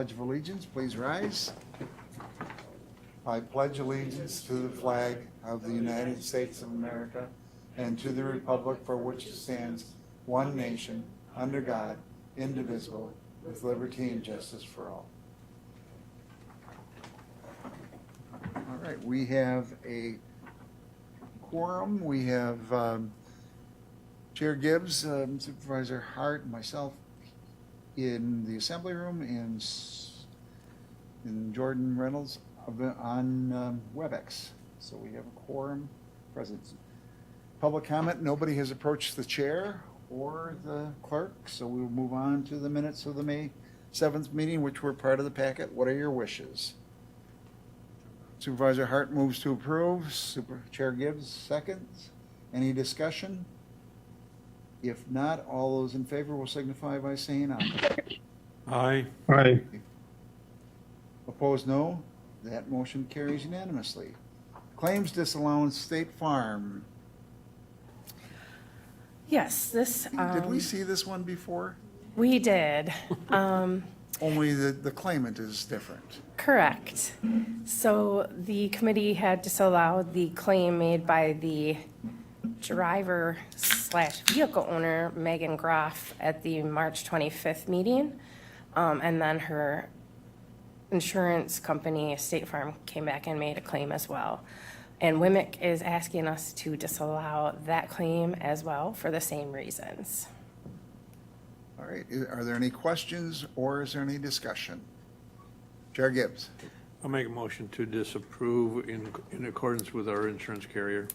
Pledge of Allegiance, please rise. I pledge allegiance to the flag of the United States of America and to the republic for which it stands, one nation, under God, indivisible, with liberty and justice for all. All right, we have a quorum. We have Chair Gibbs, Supervisor Hart, and myself in the assembly room, and Jordan Reynolds on WebEx. So we have a quorum present. Public comment, nobody has approached the chair or the clerk, so we will move on to the minutes of the May 7th meeting, which were part of the packet. What are your wishes? Supervisor Hart moves to approve. Chair Gibbs seconds. Any discussion? If not, all those in favor will signify by saying aye. Aye. Aye. Opposed, no. That motion carries unanimously. Claims disallowance, State Farm. Yes, this, Did we see this one before? we did. Only the claimant is different. Correct. So the committee had disallowed the claim made by the driver slash vehicle owner, Megan Groff, at the March 25th meeting. And then her insurance company, State Farm, came back and made a claim as well. And WMIC is asking us to disallow that claim as well for the same reasons. All right, are there any questions or is there any discussion? Chair Gibbs. I'll make a motion to disapprove in accordance with our insurance carrier.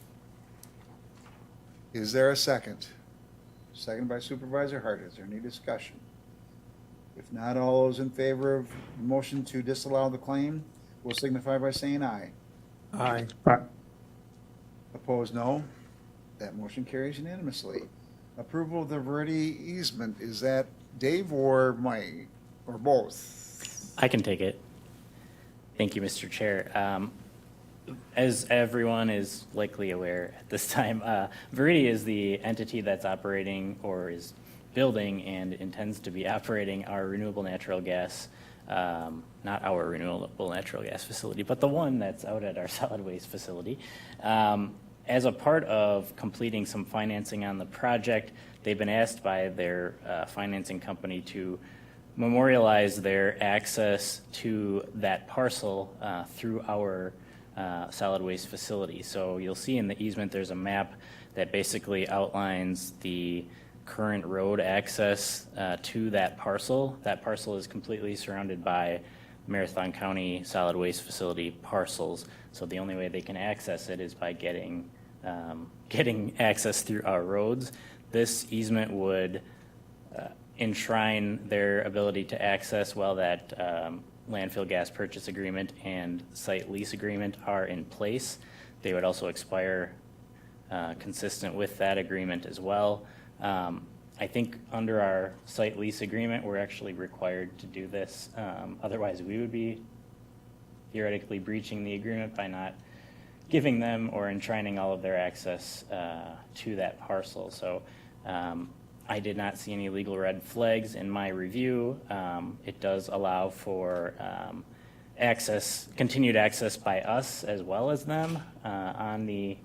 Is there a second? Second by Supervisor Hart. Is there any discussion? If not, all those in favor of the motion to disallow the claim will signify by saying aye. Aye. Opposed, no. That motion carries unanimously. Approval of the Verde easement, is that Dave or Mike, or both? I can take it. Thank you, Mr. Chair. As everyone is likely aware at this time, Verde is the entity that's operating or is building and intends to be operating our renewable natural gas, not our renewable natural gas facility, but the one that's out at our solid waste facility. As a part of completing some financing on the project, they've been asked by their financing company to memorialize their access to that parcel through our solid waste facility. So you'll see in the easement there's a map that basically outlines the current road access to that parcel. That parcel is completely surrounded by Marathon County solid waste facility parcels. So the only way they can access it is by getting access through our roads. This easement would enshrine their ability to access while that landfill gas purchase agreement and site lease agreement are in place. They would also expire consistent with that agreement as well. I think under our site lease agreement, we're actually required to do this. Otherwise, we would be theoretically breaching the agreement by not giving them or enshrining all of their access to that parcel. So I did not see any legal red flags in my review. It does allow for continued access by us as well as them on the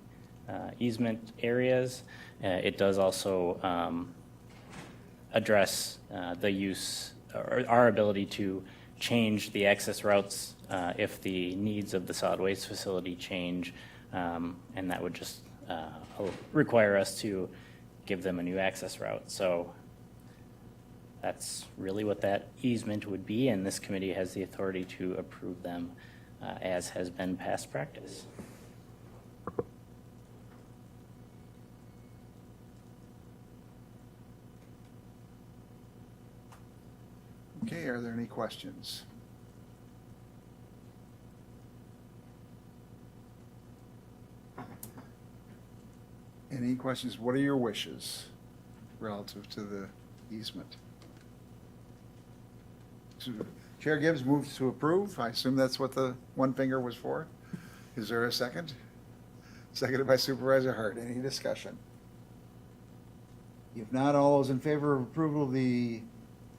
easement areas. It does also address the use or our ability to change the access routes if the needs of the solid waste facility change, and that would just require us to give them a new access route. So that's really what that easement would be, and this committee has the authority to approve them as has been past practice. Okay, are there any questions? Any questions? What are your wishes relative to the easement? Chair Gibbs moves to approve. I assume that's what the one finger was for. Is there a second? Seconded by Supervisor Hart. Any discussion? If not, all those in favor of approval of the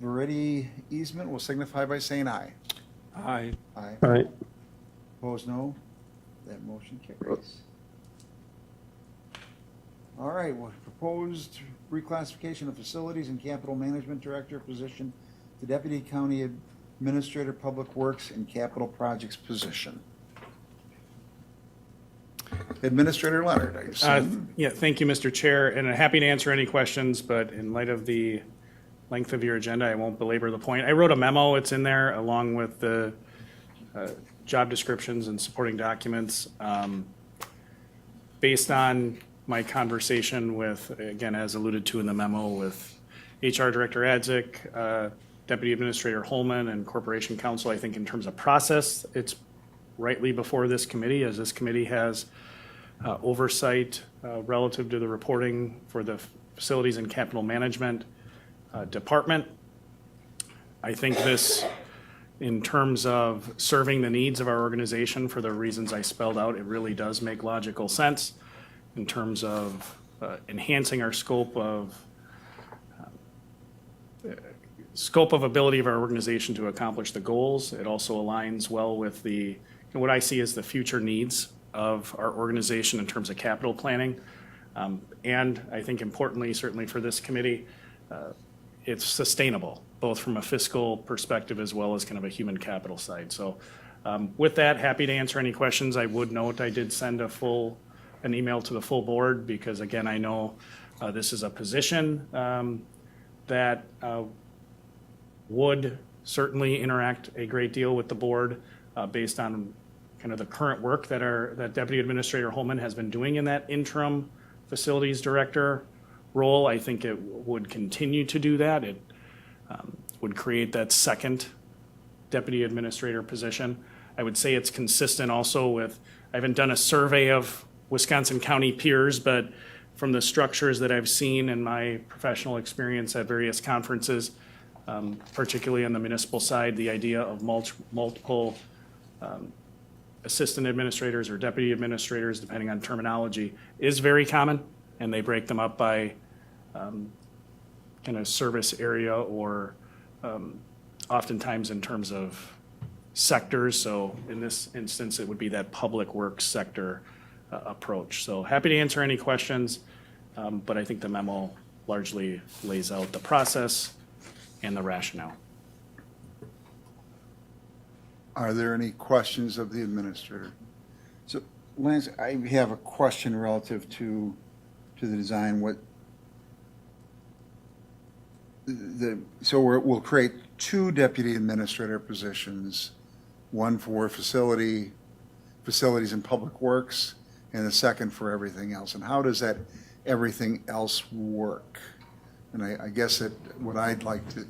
Verity easement will signify by saying aye. Aye. Aye. Aye. Opposed, no. That motion carries. All right, well, proposed reclassification of facilities and capital management director position to deputy county administrator, public works and capital projects position. Administrator Leonard, I assume. Yeah, thank you, Mr. Chair, and I'm happy to answer any questions, but in light of the length of your agenda, I won't belabor the point. I wrote a memo, it's in there, along with the job descriptions and supporting documents. Based on my conversation with, again, as alluded to in the memo, with HR Director Adzik, Deputy Administrator Holman, and Corporation Counsel, I think in terms of process, it's rightly before this committee, as this committee has oversight relative to the reporting for the Facilities and Capital Management Department. I think this, in terms of serving the needs of our organization for the reasons I spelled out, it really does make logical sense in terms of enhancing our scope of ability of our organization to accomplish the goals. It also aligns well with what I see as the future needs of our organization in terms of capital planning. And I think importantly, certainly for this committee, it's sustainable, both from a fiscal perspective as well as kind of a human capital side. So with that, happy to answer any questions. I would note I did send an email to the full board because, again, I know this is a position that would certainly interact a great deal with the board based on kind of the current work that Deputy Administrator Holman has been doing in that interim facilities director role. I think it would continue to do that. It would create that second deputy administrator position. I would say it's consistent also with, I haven't done a survey of Wisconsin County peers, but from the structures that I've seen in my professional experience at various conferences, particularly on the municipal side, the idea of multiple assistant administrators or deputy administrators, depending on terminology, is very common, and they break them up by kind of service area or oftentimes in terms of sectors. So in this instance, it would be that public works sector approach. So happy to answer any questions, but I think the memo largely lays out the process and the rationale. Are there any questions of the administrator? So Lance, I have a question relative to the design. We'll create two deputy administrator positions, one for facilities and public works, and the second for everything else. And how does that everything else work? And I guess that what I'd like to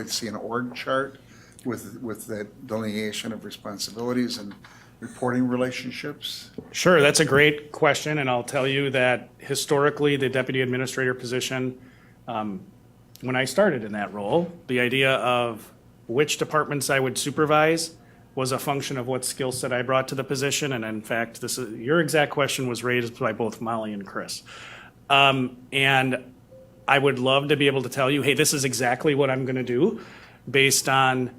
see an org chart with that delineation of responsibilities and reporting relationships. Sure, that's a great question, and I'll tell you that historically, the deputy administrator position, when I started in that role, the idea of which departments I would supervise was a function of what skill set I brought to the position. And in fact, your exact question was raised by both Molly and Chris. And I would love to be able to tell you, hey, this is exactly what I'm going to do based on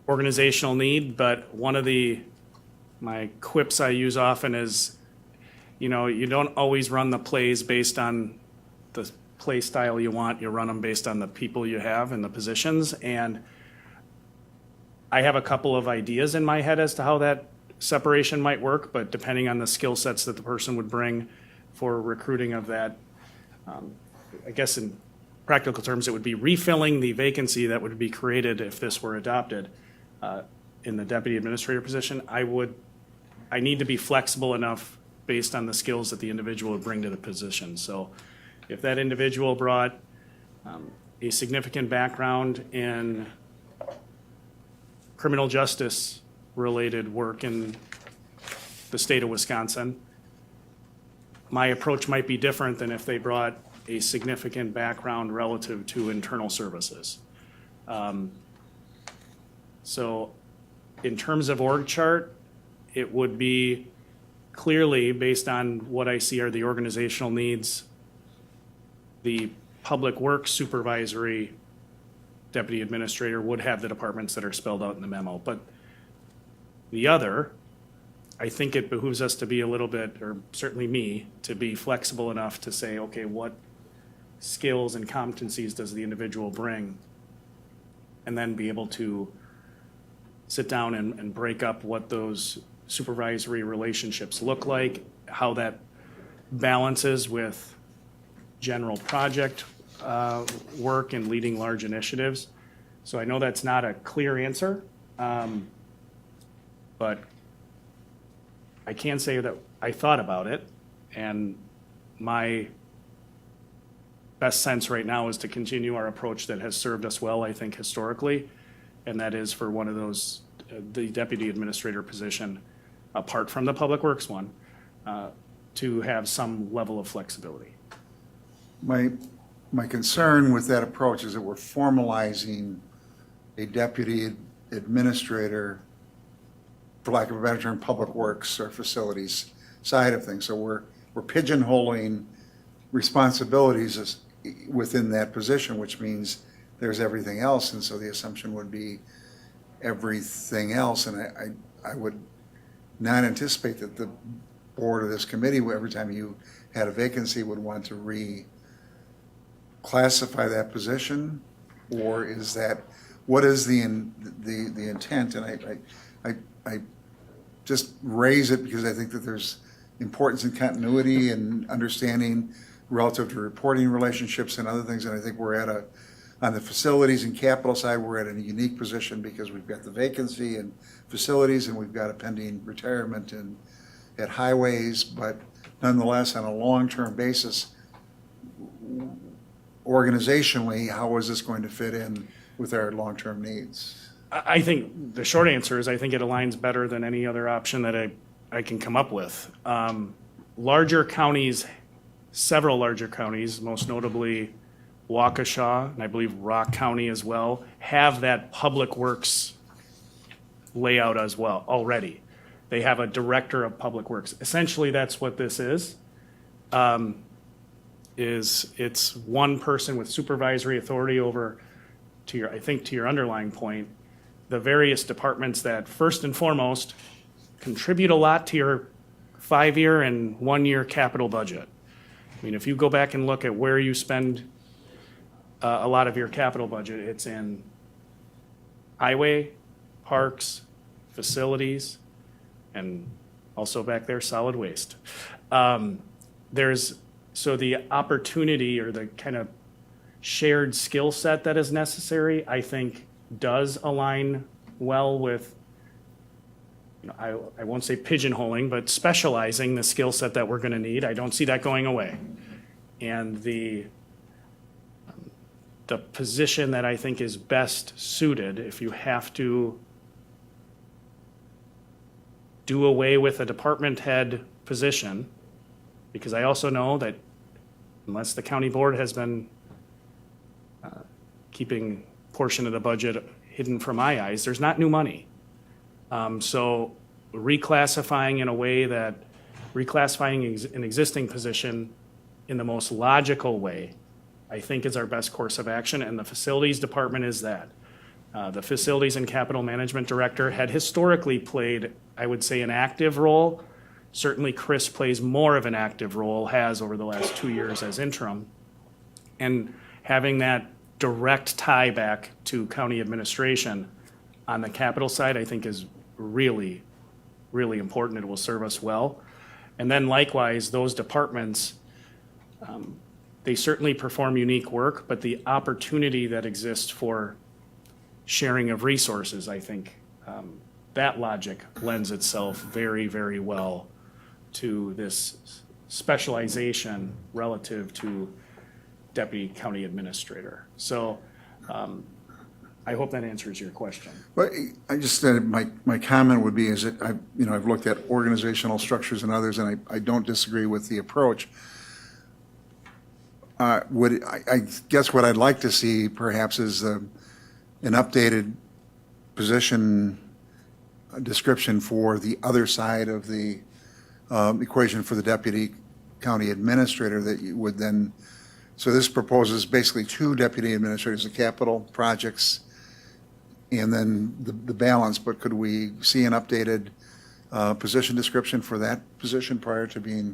organizational need. But one of my quips I use often is, you don't always run the plays based on the play style you want. You run them based on the people you have and the positions. And I have a couple of ideas in my head as to how that separation might work, but depending on the skill sets that the person would bring for recruiting of that, I guess in practical terms, it would be refilling the vacancy that would be created if this were adopted in the deputy administrator position. I need to be flexible enough based on the skills that the individual would bring to the position. So if that individual brought a significant background in criminal justice related work in the state of Wisconsin, my approach might be different than if they brought a significant background relative to internal services. So in terms of org chart, it would be clearly based on what I see are the organizational needs, the Public Works Supervisory Deputy Administrator would have the departments that are spelled out in the memo. But the other, I think it behooves us to be a little bit, or certainly me, to be flexible enough to say, okay, what skills and competencies does the individual bring? And then be able to sit down and break up what those supervisory relationships look like, how that balances with general project work and leading large initiatives. So I know that's not a clear answer, but I can say that I thought about it, and my best sense right now is to continue our approach that has served us well, I think, historically, and that is for one of those, the deputy administrator position, apart from the Public Works one, to have some level of flexibility. My concern with that approach is that we're formalizing a deputy administrator, for lack of a better term, public works or facilities side of things. So we're pigeonholing responsibilities within that position, which means there's everything else. And so the assumption would be everything else. And I would not anticipate that the board of this committee, every time you had a vacancy, would want to reclassify that position, or is that, what is the intent? And I just raise it because I think that there's importance in continuity and understanding relative to reporting relationships and other things. And I think we're on the facilities and capital side, we're at a unique position because we've got the vacancy in facilities and we've got a pending retirement at highways, but nonetheless, on a long-term basis, organizationally, how is this going to fit in with our long-term needs? I think the short answer is I think it aligns better than any other option that I can come up with. Larger counties, several larger counties, most notably Waukesha, and I believe Rock County as well, have that public works layout as well already. They have a director of public works. Essentially, that's what this is. It's one person with supervisory authority over, to your underlying point, the various departments that first and foremost contribute a lot to your 5-year and 1-year capital budget. I mean, if you go back and look at where you spend a lot of your capital budget, it's in highway, parks, facilities, and also back there, solid waste. So the opportunity or the kind of shared skill set that is necessary, I think, does align well with, I won't say pigeonholing, but specializing the skill set that we're going to need. I don't see that going away. And the position that I think is best suited, if you have to do away with a department head position, because I also know that unless the county board has been keeping portion of the budget hidden from my eyes, there's not new money. So reclassifying in a way that, reclassifying an existing position in the most logical way, I think is our best course of action, and the facilities department is that. The facilities and capital management director had historically played, I would say, an active role. Certainly Chris plays more of an active role, has over the last 2 years as interim. And having that direct tie back to county administration on the capital side, I think is really, really important. It will serve us well. And then likewise, those departments, they certainly perform unique work, but the opportunity that exists for sharing of resources, I think, that logic lends itself very, very well to this specialization relative to deputy county administrator. So I hope that answers your question. But I just said, my comment would be is that I've looked at organizational structures and others, and I don't disagree with the approach. I guess what I'd like to see perhaps is an updated position description for the other side of the equation for the deputy county administrator that you would then So this proposes basically 2 deputy administrators of capital projects and then the balance, but could we see an updated position description for that position prior to being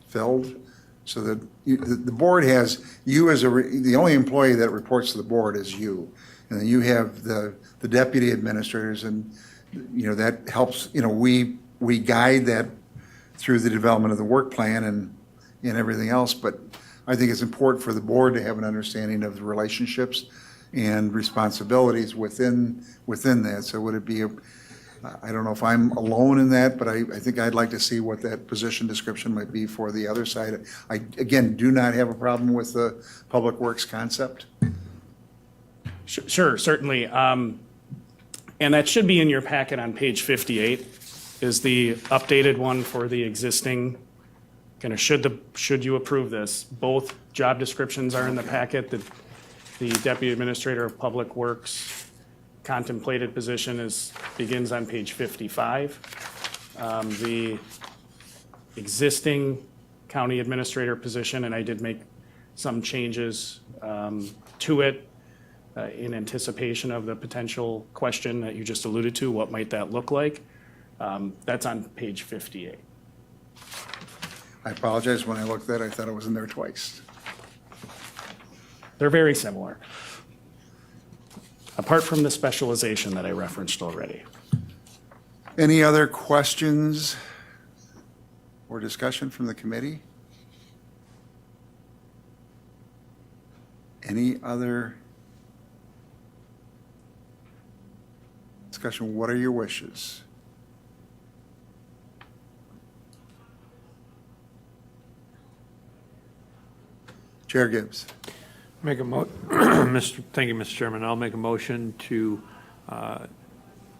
filled? So that the board has, you as the only employee that reports to the board is you. And then you have the deputy administrators and, that helps, we guide that through the development of the work plan and everything else. But I think it's important for the board to have an understanding of the relationships and responsibilities within that. So would it be, I don't know if I'm alone in that, but I think I'd like to see what that position description might be for the other side. I, again, do not have a problem with the public works concept. Sure, certainly. And that should be in your packet on page 58, is the updated one for the existing, kind of should you approve this. Both job descriptions are in the packet. The Deputy Administrator of Public Works contemplated position begins on page 55. The existing county administrator position, and I did make some changes to it in anticipation of the potential question that you just alluded to, what might that look like? That's on page 58. I apologize, when I looked at it, I thought it was in there twice. They're very similar, apart from the specialization that I referenced already. Any other questions or discussion from the committee? Any other discussion? What are your wishes? Chair Gibbs. Thank you, Mr. Chairman. I'll make a motion to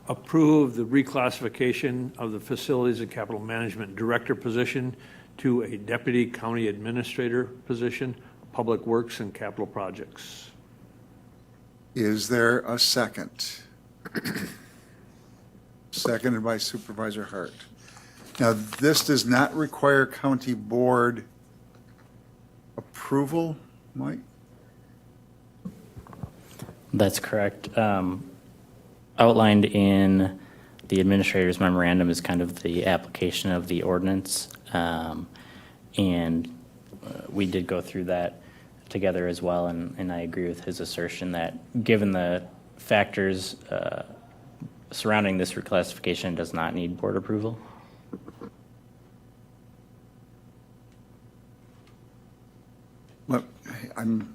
approve the reclassification of the Facilities and Capital Management Director position to a Deputy County Administrator position, Public Works and Capital Projects. Is there a second? Seconded by Supervisor Hart. Now, this does not require county board approval, Mike? That's correct. Outlined in the administrator's memorandum is kind of the application of the ordinance. And we did go through that together as well, and I agree with his assertion that given the factors surrounding this reclassification, it does not need board approval. Look, I'm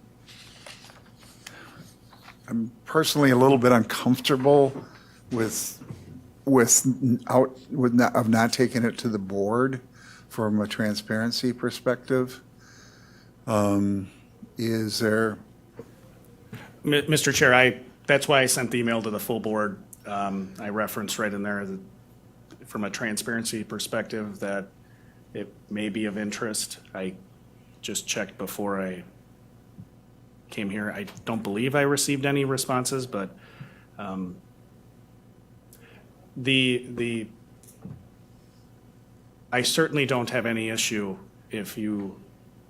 personally a little bit uncomfortable of not taking it to the board from a transparency perspective. Is there? Mr. Chair, that's why I sent the email to the full board. I referenced right in there that from a transparency perspective that it may be of interest. I just checked before I came here. I don't believe I received any responses, but I certainly don't have any issue if you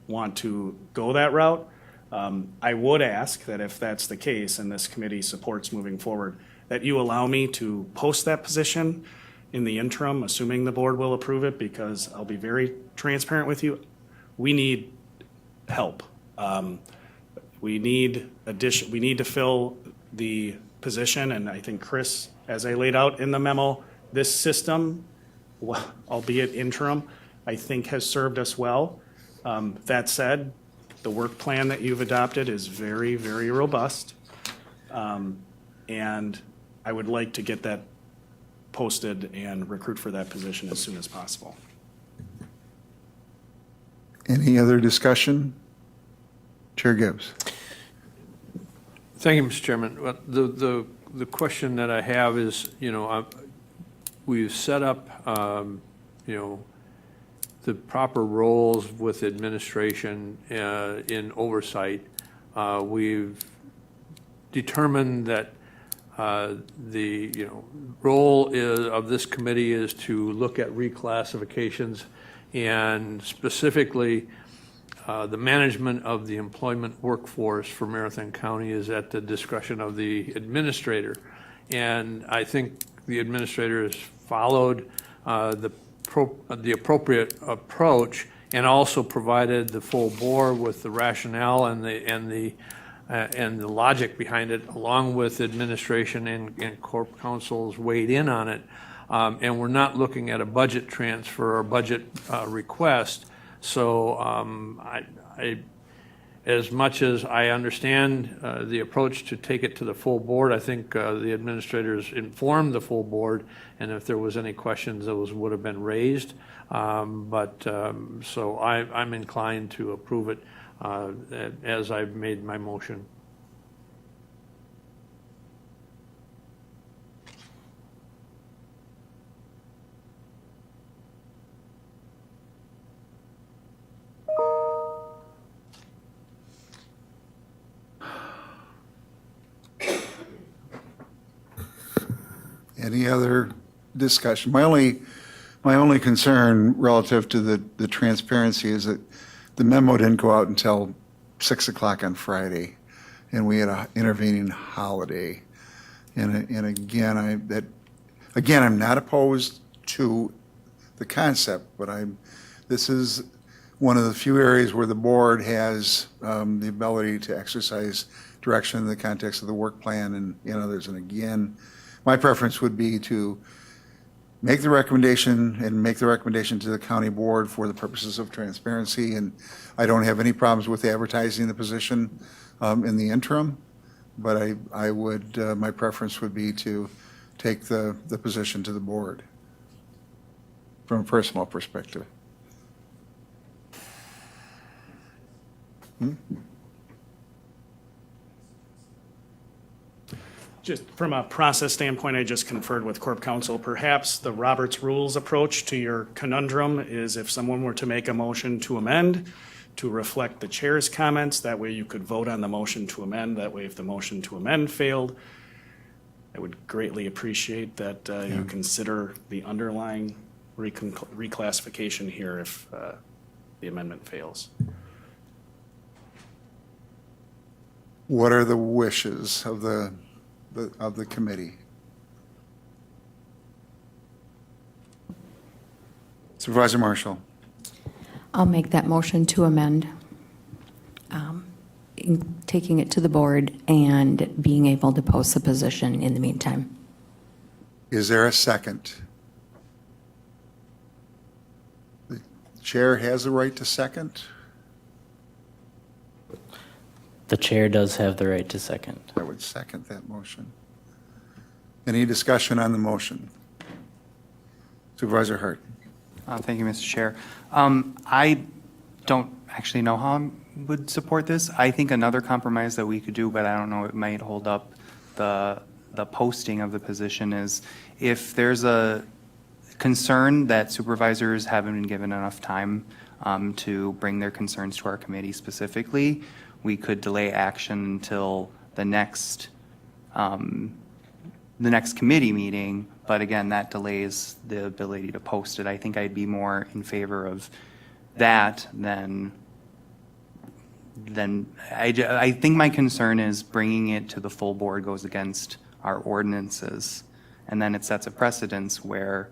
want to go that route. I would ask that if that's the case and this committee supports moving forward, that you allow me to post that position in the interim, assuming the board will approve it, because I'll be very transparent with you. We need help. We need to fill the position, and I think Chris, as I laid out in the memo, this system, albeit interim, I think has served us well. That said, the work plan that you've adopted is very, very robust. And I would like to get that posted and recruit for that position as soon as possible. Any other discussion? Chair Gibbs. Thank you, Mr. Chairman. Well, the question that I have is, we've set up, the proper roles with administration in oversight. We've determined that the role of this committee is to look at reclassifications, and specifically the management of the employment workforce for Marathon County is at the discretion of the administrator. And I think the administrator has followed the appropriate approach and also provided the full board with the rationale and the logic behind it, along with administration and corp councils weighed in on it. And we're not looking at a budget transfer or budget request. So as much as I understand the approach to take it to the full board, I think the administrators informed the full board, and if there was any questions, those would have been raised. So I'm inclined to approve it as I've made my motion. Any other discussion? My only concern relative to the transparency is that the memo didn't go out until 6 o'clock on Friday, and we had an intervening holiday. And again, I'm not opposed to the concept, but this is one of the few areas where the board has the ability to exercise direction in the context of the work plan and others. And again, my preference would be to make the recommendation to the county board for the purposes of transparency. And I don't have any problems with advertising the position in the interim, but I would, my preference would be to take the position to the board from a personal perspective. Just from a process standpoint, I just conferred with Corp Counsel. Perhaps the Roberts Rules approach to your conundrum is if someone were to make a motion to amend to reflect the chair's comments, that way you could vote on the motion to amend. That way, if the motion to amend failed, I would greatly appreciate that you consider the underlying reclassification here if the amendment fails. What are the wishes of the committee? Supervisor Marshall. I'll make that motion to amend, taking it to the board and being able to post the position in the meantime. Is there a second? The chair has the right to second. The chair does have the right to second. I would second that motion. Any discussion on the motion? Supervisor Hart. Thank you, Mr. Chair. I don't actually know how I would support this. I think another compromise that we could do, but I don't know, it might hold up the posting of the position, is if there's a concern that supervisors haven't been given enough time to bring their concerns to our committee specifically, we could delay action until the next committee meeting. But again, that delays the ability to post it. I think I'd be more in favor of that than I think my concern is bringing it to the full board goes against our ordinances. And then it sets a precedence where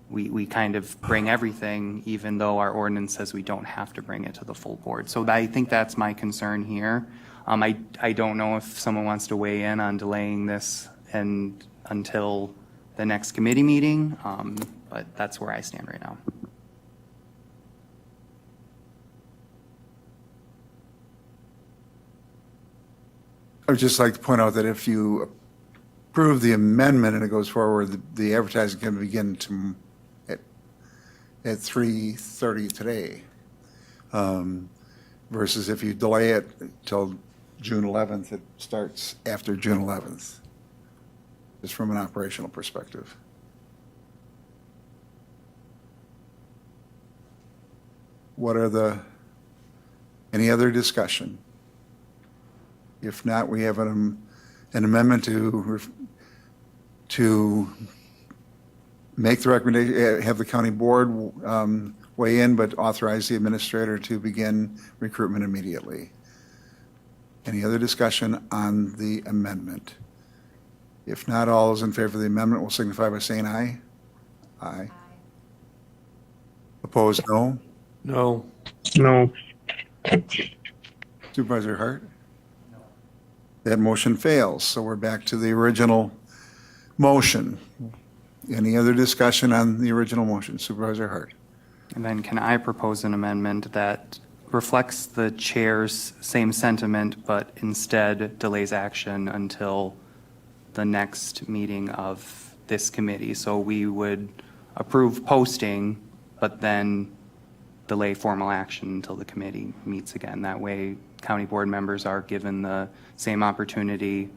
we kind of bring everything, even though our ordinance says we don't have to bring it to the full board. So I think that's my concern here. I don't know if someone wants to weigh in on delaying this until the next committee meeting, but that's where I stand right now. I would just like to point out that if you approve the amendment and it goes forward, the advertising can begin at 3:30 today, versus if you delay it till June 11th, it starts after June 11th, just from an operational perspective. Any other discussion? If not, we have an amendment to make the recommendation, have the county board weigh in, but authorize the administrator to begin recruitment immediately. Any other discussion on the amendment? If not, all those in favor of the amendment will signify by saying aye. Aye. Opposed, no. No. No. Supervisor Hart? That motion fails, so we're back to the original motion. Any other discussion on the original motion? Supervisor Hart? And then can I propose an amendment that reflects the chair's same sentiment, but instead delays action until the next meeting of this committee? So we would approve posting, but then delay formal action until the committee meets again. That way, county board members are given the same opportunity,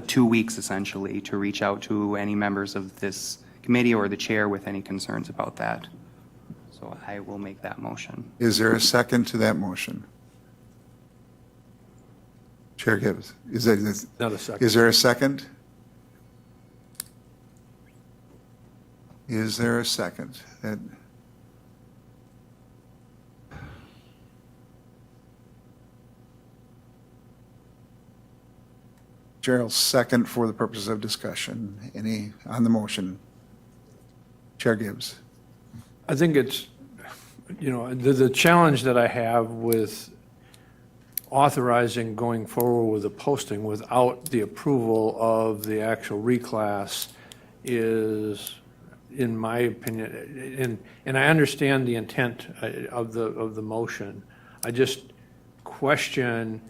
2 weeks essentially, to reach out to any members of this committee or the chair with any concerns about that. So I will make that motion. Is there a second to that motion? Chair Gibbs, Not a second. is there a second? Is there a second? Gerald's second for the purpose of discussion. Any on the motion? Chair Gibbs. I think it's, the challenge that I have with authorizing going forward with the posting without the approval of the actual reclass is, in my opinion, and I understand the intent of the motion. I just question,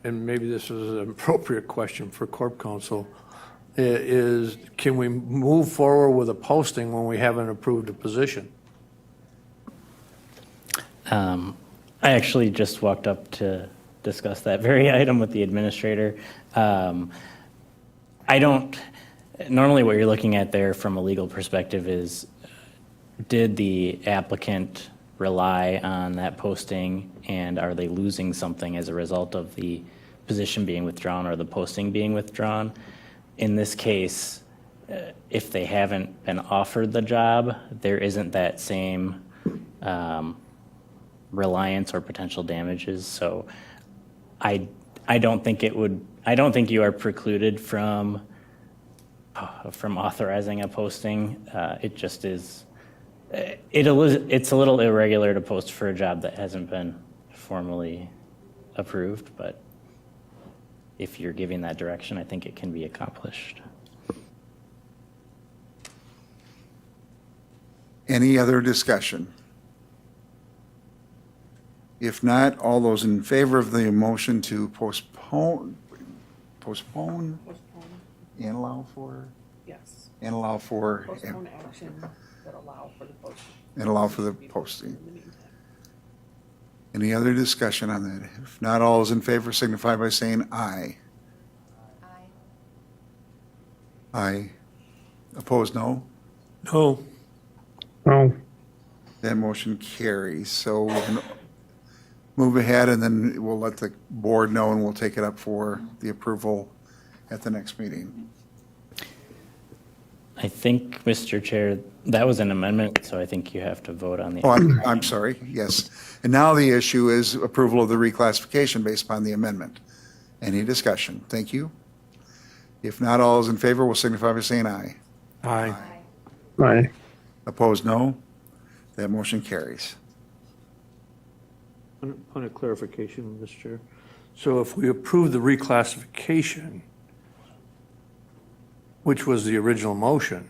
and maybe this is an appropriate question for Corp Counsel, is can we move forward with a posting when we haven't approved a position? I actually just walked up to discuss that very item with the administrator. Normally what you're looking at there from a legal perspective is, did the applicant rely on that posting, and are they losing something as a result of the position being withdrawn or the posting being withdrawn? In this case, if they haven't been offered the job, there isn't that same reliance or potential damages. So I don't think you are precluded from authorizing a posting. It just is, it's a little irregular to post for a job that hasn't been formally approved, but if you're giving that direction, I think it can be accomplished. Any other discussion? If not, all those in favor of the motion to postpone and allow for, Yes, and allow for, postpone action that allow for the posting. and allow for the posting. In the meantime. Any other discussion on that? If not, all those in favor signify by saying aye. Aye. Opposed, no? No. No. That motion carries. So we're going to move ahead, and then we'll let the board know, and we'll take it up for the approval at the next meeting. I think, Mr. Chair, that was an amendment, so I think you have to vote on the. Oh, I'm sorry, yes. And now the issue is approval of the reclassification based upon the amendment. Any discussion? Thank you. If not, all those in favor will signify by saying aye. Aye. Aye. Opposed, no. That motion carries. Point of clarification, Mr. Chair. So if we approve the reclassification, which was the original motion,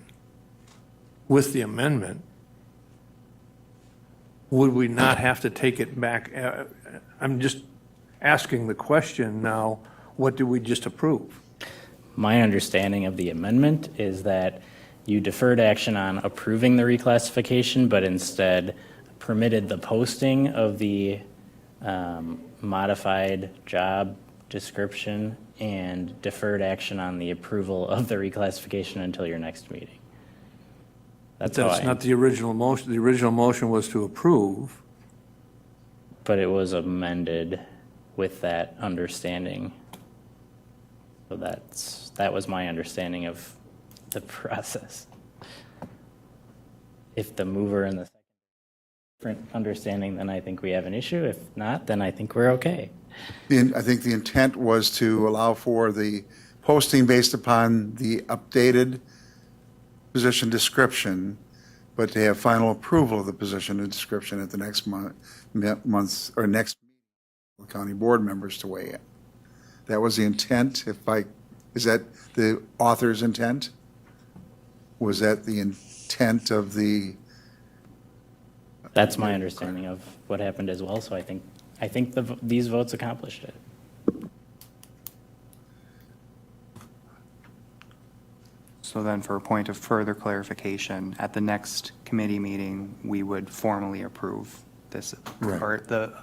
with the amendment, would we not have to take it back? I'm just asking the question now, what did we just approve? My understanding of the amendment is that you deferred action on approving the reclassification, but instead permitted the posting of the modified job description and deferred action on the approval of the reclassification until your next meeting. That's how That's not the original motion. The original motion was to approve. But it was amended with that understanding. So that was my understanding of the process. If the mover and the different understanding, then I think we have an issue. If not, then I think we're okay. I think the intent was to allow for the posting based upon the updated position description, but to have final approval of the position and description at the next month's or next county board members to weigh in. That was the intent. Is that the author's intent? Was that the intent of the? That's my understanding of what happened as well, so I think these votes accomplished it. So then for a point of further clarification, at the next committee meeting, we would formally approve this. Right. Or the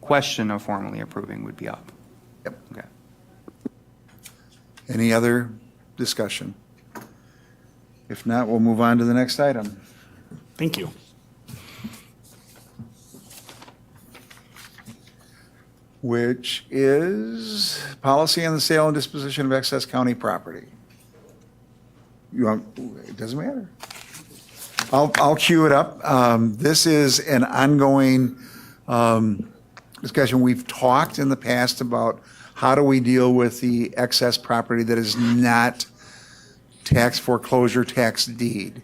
question of formally approving would be up. Yep. Okay. Any other discussion? If not, we'll move on to the next item. Thank you. Which is policy on the sale and disposition of excess county property. It doesn't matter. I'll cue it up. This is an ongoing discussion. We've talked in the past about how do we deal with the excess property that is not tax foreclosure, tax deed.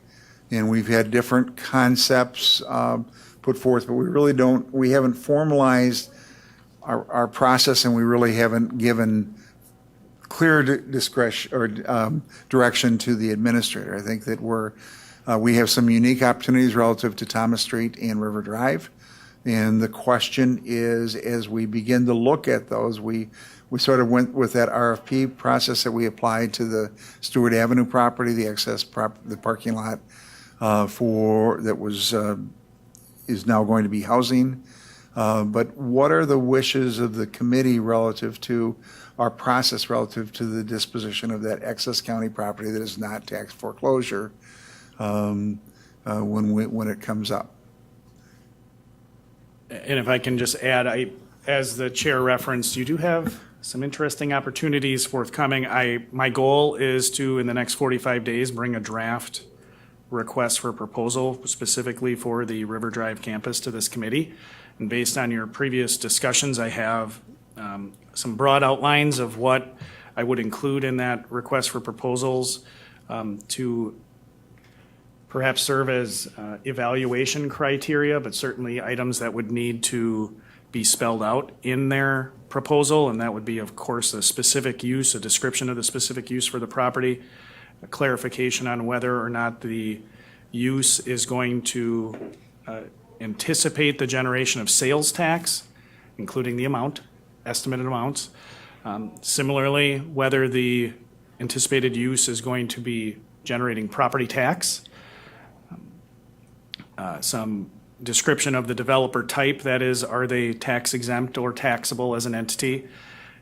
And we've had different concepts put forth, but we haven't formalized our process, and we really haven't given clear discretion or direction to the administrator. I think that we have some unique opportunities relative to Thomas Street and River Drive. And the question is, as we begin to look at those, we sort of went with that RFP process that we applied to the Stewart Avenue property, the the parking lot is now going to be housing. But what are the wishes of the committee relative to our process relative to the disposition of that excess county property that is not tax foreclosure when it comes up? And if I can just add, as the chair referenced, you do have some interesting opportunities forthcoming. My goal is to, in the next 45 days, bring a draft request for proposal specifically for the River Drive campus to this committee. And based on your previous discussions, I have some broad outlines of what I would include in that request for proposals to perhaps serve as evaluation criteria, but certainly items that would need to be spelled out in their proposal. And that would be, of course, a specific use, a description of the specific use for the property, a clarification on whether or not the use is going to anticipate the generation of sales tax, including the estimated amounts. Similarly, whether the anticipated use is going to be generating property tax. Some description of the developer type, that is, are they tax exempt or taxable as an entity?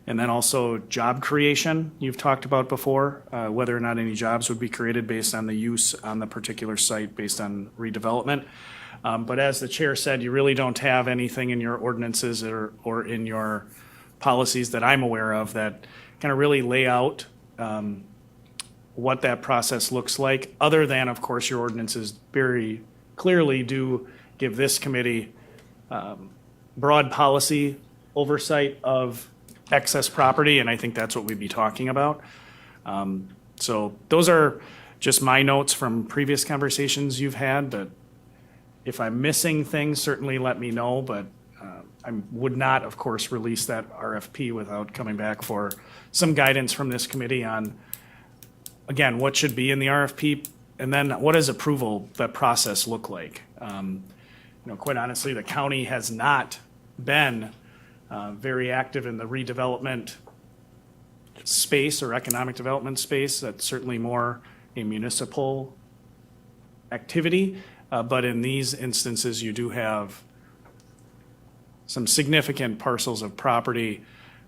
And then also job creation, you've talked about before, whether or not any jobs would be created based on the use on the particular site based on redevelopment. But as the chair said, you really don't have anything in your ordinances or in your policies that I'm aware of that kind of really lay out what that process looks like, other than, of course, your ordinances very clearly do give this committee broad policy oversight of excess property, and I think that's what we'd be talking about. So those are just my notes from previous conversations you've had, but if I'm missing things, certainly let me know, but I would not, of course, release that RFP without coming back for some guidance from this committee on, again, what should be in the RFP, and then what does approval, that process look like? Quite honestly, the county has not been very active in the redevelopment space or economic development space. That's certainly more a municipal activity. But in these instances, you do have some significant parcels of property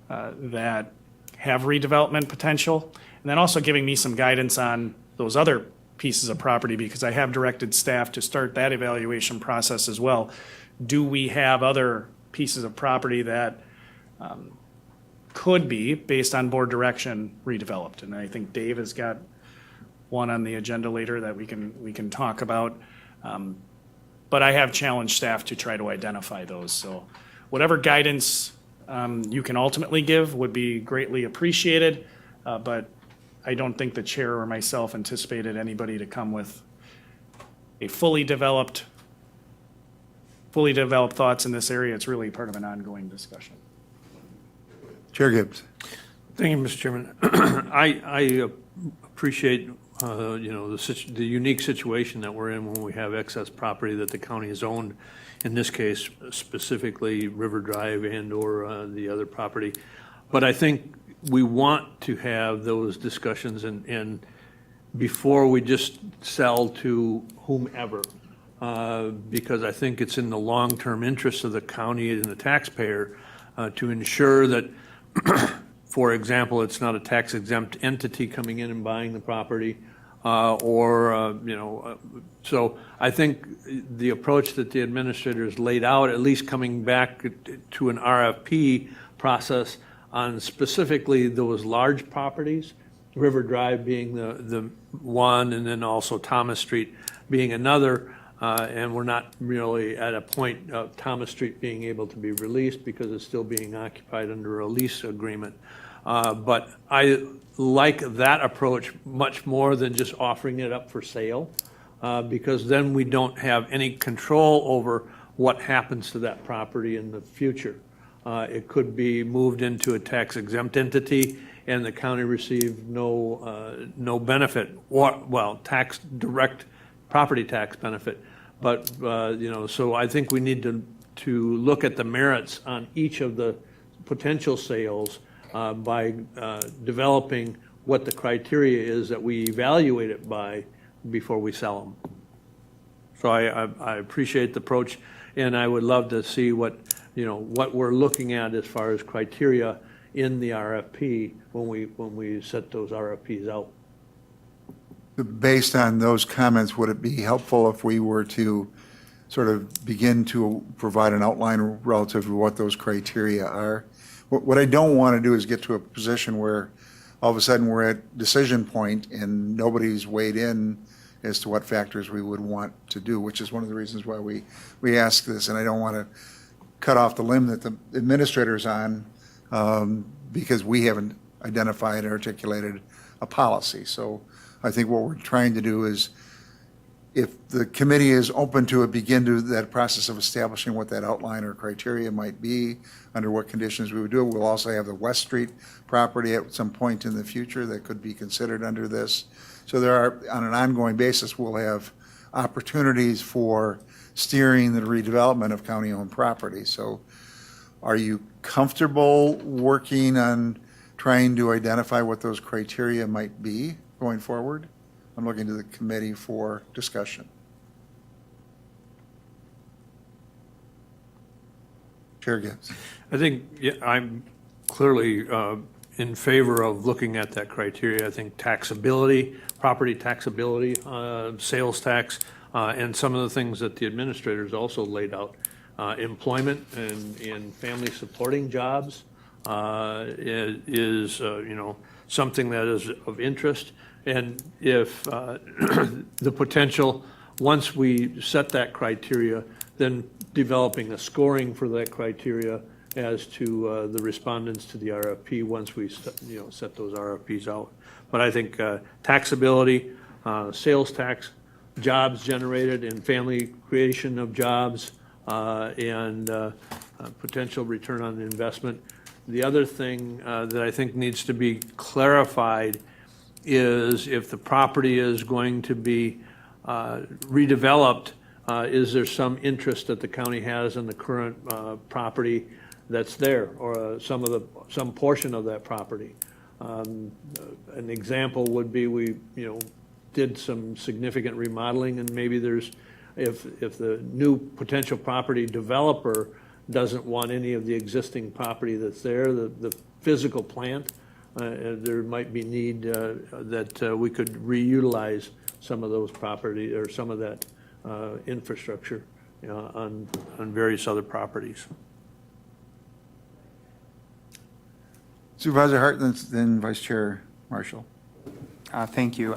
that have redevelopment potential. And then also giving me some guidance on those other pieces of property, because I have directed staff to start that evaluation process as well. Do we have other pieces of property that could be, based on board direction, redeveloped? And I think Dave has got one on the agenda later that we can talk about. but I have challenged staff to try to identify those. So whatever guidance you can ultimately give would be greatly appreciated, but I don't think the chair or myself anticipated anybody to come with a fully developed thoughts in this area. It's really part of an ongoing discussion. Chair Gibbs. Thank you, Mr. Chairman. I appreciate, the unique situation that we're in when we have excess property that the county has owned, in this case specifically River Drive and/or the other property. But I think we want to have those discussions and before we just sell to whomever, because I think it's in the long-term interest of the county and the taxpayer to ensure that, for example, it's not a tax-exempt entity coming in and buying the property, so I think the approach that the administrators laid out, at least coming back to an RFP process on specifically those large properties, River Drive being the one, and then also Thomas Street being another, and we're not really at a point of Thomas Street being able to be released because it's still being occupied under a lease agreement. But I like that approach much more than just offering it up for sale, because then we don't have any control over what happens to that property in the future. It could be moved into a tax-exempt entity, and the county received no benefit, or, direct property tax benefit. But, so I think we need to look at the merits on each of the potential sales by developing what the criteria is that we evaluate it by before we sell them. So I appreciate the approach, and I would love to see what we're looking at as far as criteria in the RFP when we set those RFPs out. Based on those comments, would it be helpful if we were to sort of begin to provide an outline relative to what those criteria are? What I don't want to do is get to a position where all of a sudden we're at decision point and nobody's weighed in as to what factors we would want to do, which is one of the reasons why we ask this. And I don't want to cut off the limb that the administrator's on because we haven't identified and articulated a policy. So I think what we're trying to do is, if the committee is open to it, begin to that process of establishing what that outline or criteria might be, under what conditions we would do it. We'll also have the West Street property at some point in the future that could be considered under this. So there are, on an ongoing basis, we'll have opportunities for steering the redevelopment of county-owned property. So are you comfortable working on trying to identify what those criteria might be going forward? I'm looking to the committee for discussion. Chair Gibbs. I think I'm clearly in favor of looking at that criteria. I think taxability, property taxability, sales tax, and some of the things that the administrators also laid out. Employment and family supporting jobs is something that is of interest. And if the potential, once we set that criteria, then developing a scoring for that criteria as to the respondents to the RFP once we set those RFPs out. But I think taxability, sales tax, jobs generated, and family creation of jobs, and potential return on investment. The other thing that I think needs to be clarified is if the property is going to be redeveloped, is there some interest that the county has in the current property that's there, or some portion of that property? An example would be we did some significant remodeling, and maybe there's, if the new potential property developer doesn't want any of the existing property that's there, the physical plant, there might be need that we could reutilize some of those property or some of that infrastructure on various other properties. Supervisor Hart, then Vice Chair Marshall. Thank you.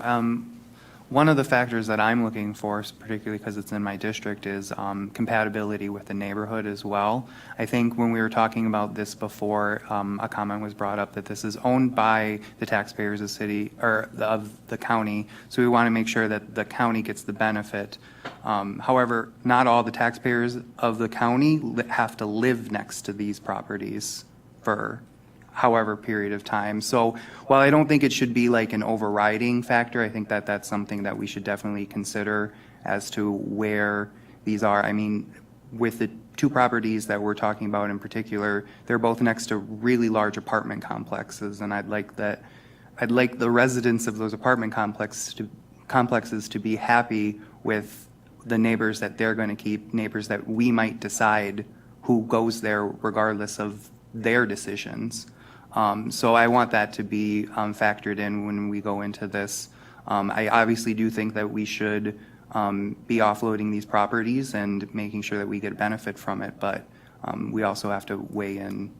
One of the factors that I'm looking for, particularly because it's in my district, is compatibility with the neighborhood as well. I think when we were talking about this before, a comment was brought up that this is owned by the taxpayers of the city, or of the county, so we want to make sure that the county gets the benefit. However, not all the taxpayers of the county have to live next to these properties for however period of time. So while I don't think it should be like an overriding factor, I think that that's something that we should definitely consider as to where these are. I mean, with the two properties that we're talking about in particular, they're both next to really large apartment complexes, and I'd like the residents of those apartment complexes to be happy with the neighbors that they're going to keep, neighbors that we might decide who goes there regardless of their decisions. So I want that to be factored in when we go into this. I obviously do think that we should be offloading these properties and making sure that we get a benefit from it, but we also have to weigh in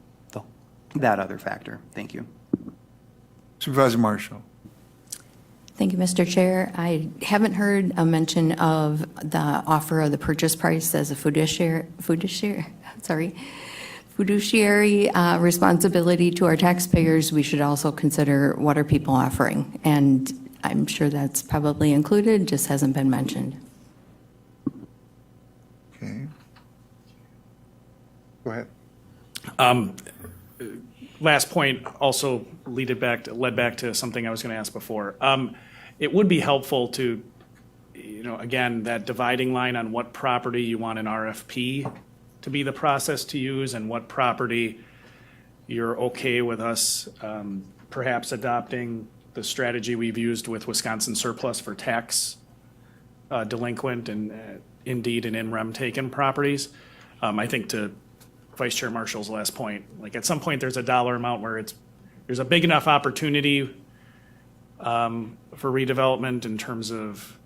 that other factor. Thank you. Supervisor Marshall. Thank you, Mr. Chair. I haven't heard a mention of the offer of the purchase price as a fiduciary responsibility to our taxpayers. We should also consider what are people offering, and I'm sure that's probably included, just hasn't been mentioned. Okay. Go ahead. Last point also led back to something I was going to ask before. It would be helpful to, again, that dividing line on what property you want an RFP to be the process to use and what property you're okay with us perhaps adopting the strategy we've used with Wisconsin Surplus for tax delinquent and indeed and in rem taken properties. I think to Vice Chair Marshall's last point, like at some point there's a dollar amount where there's a big enough opportunity for redevelopment in terms of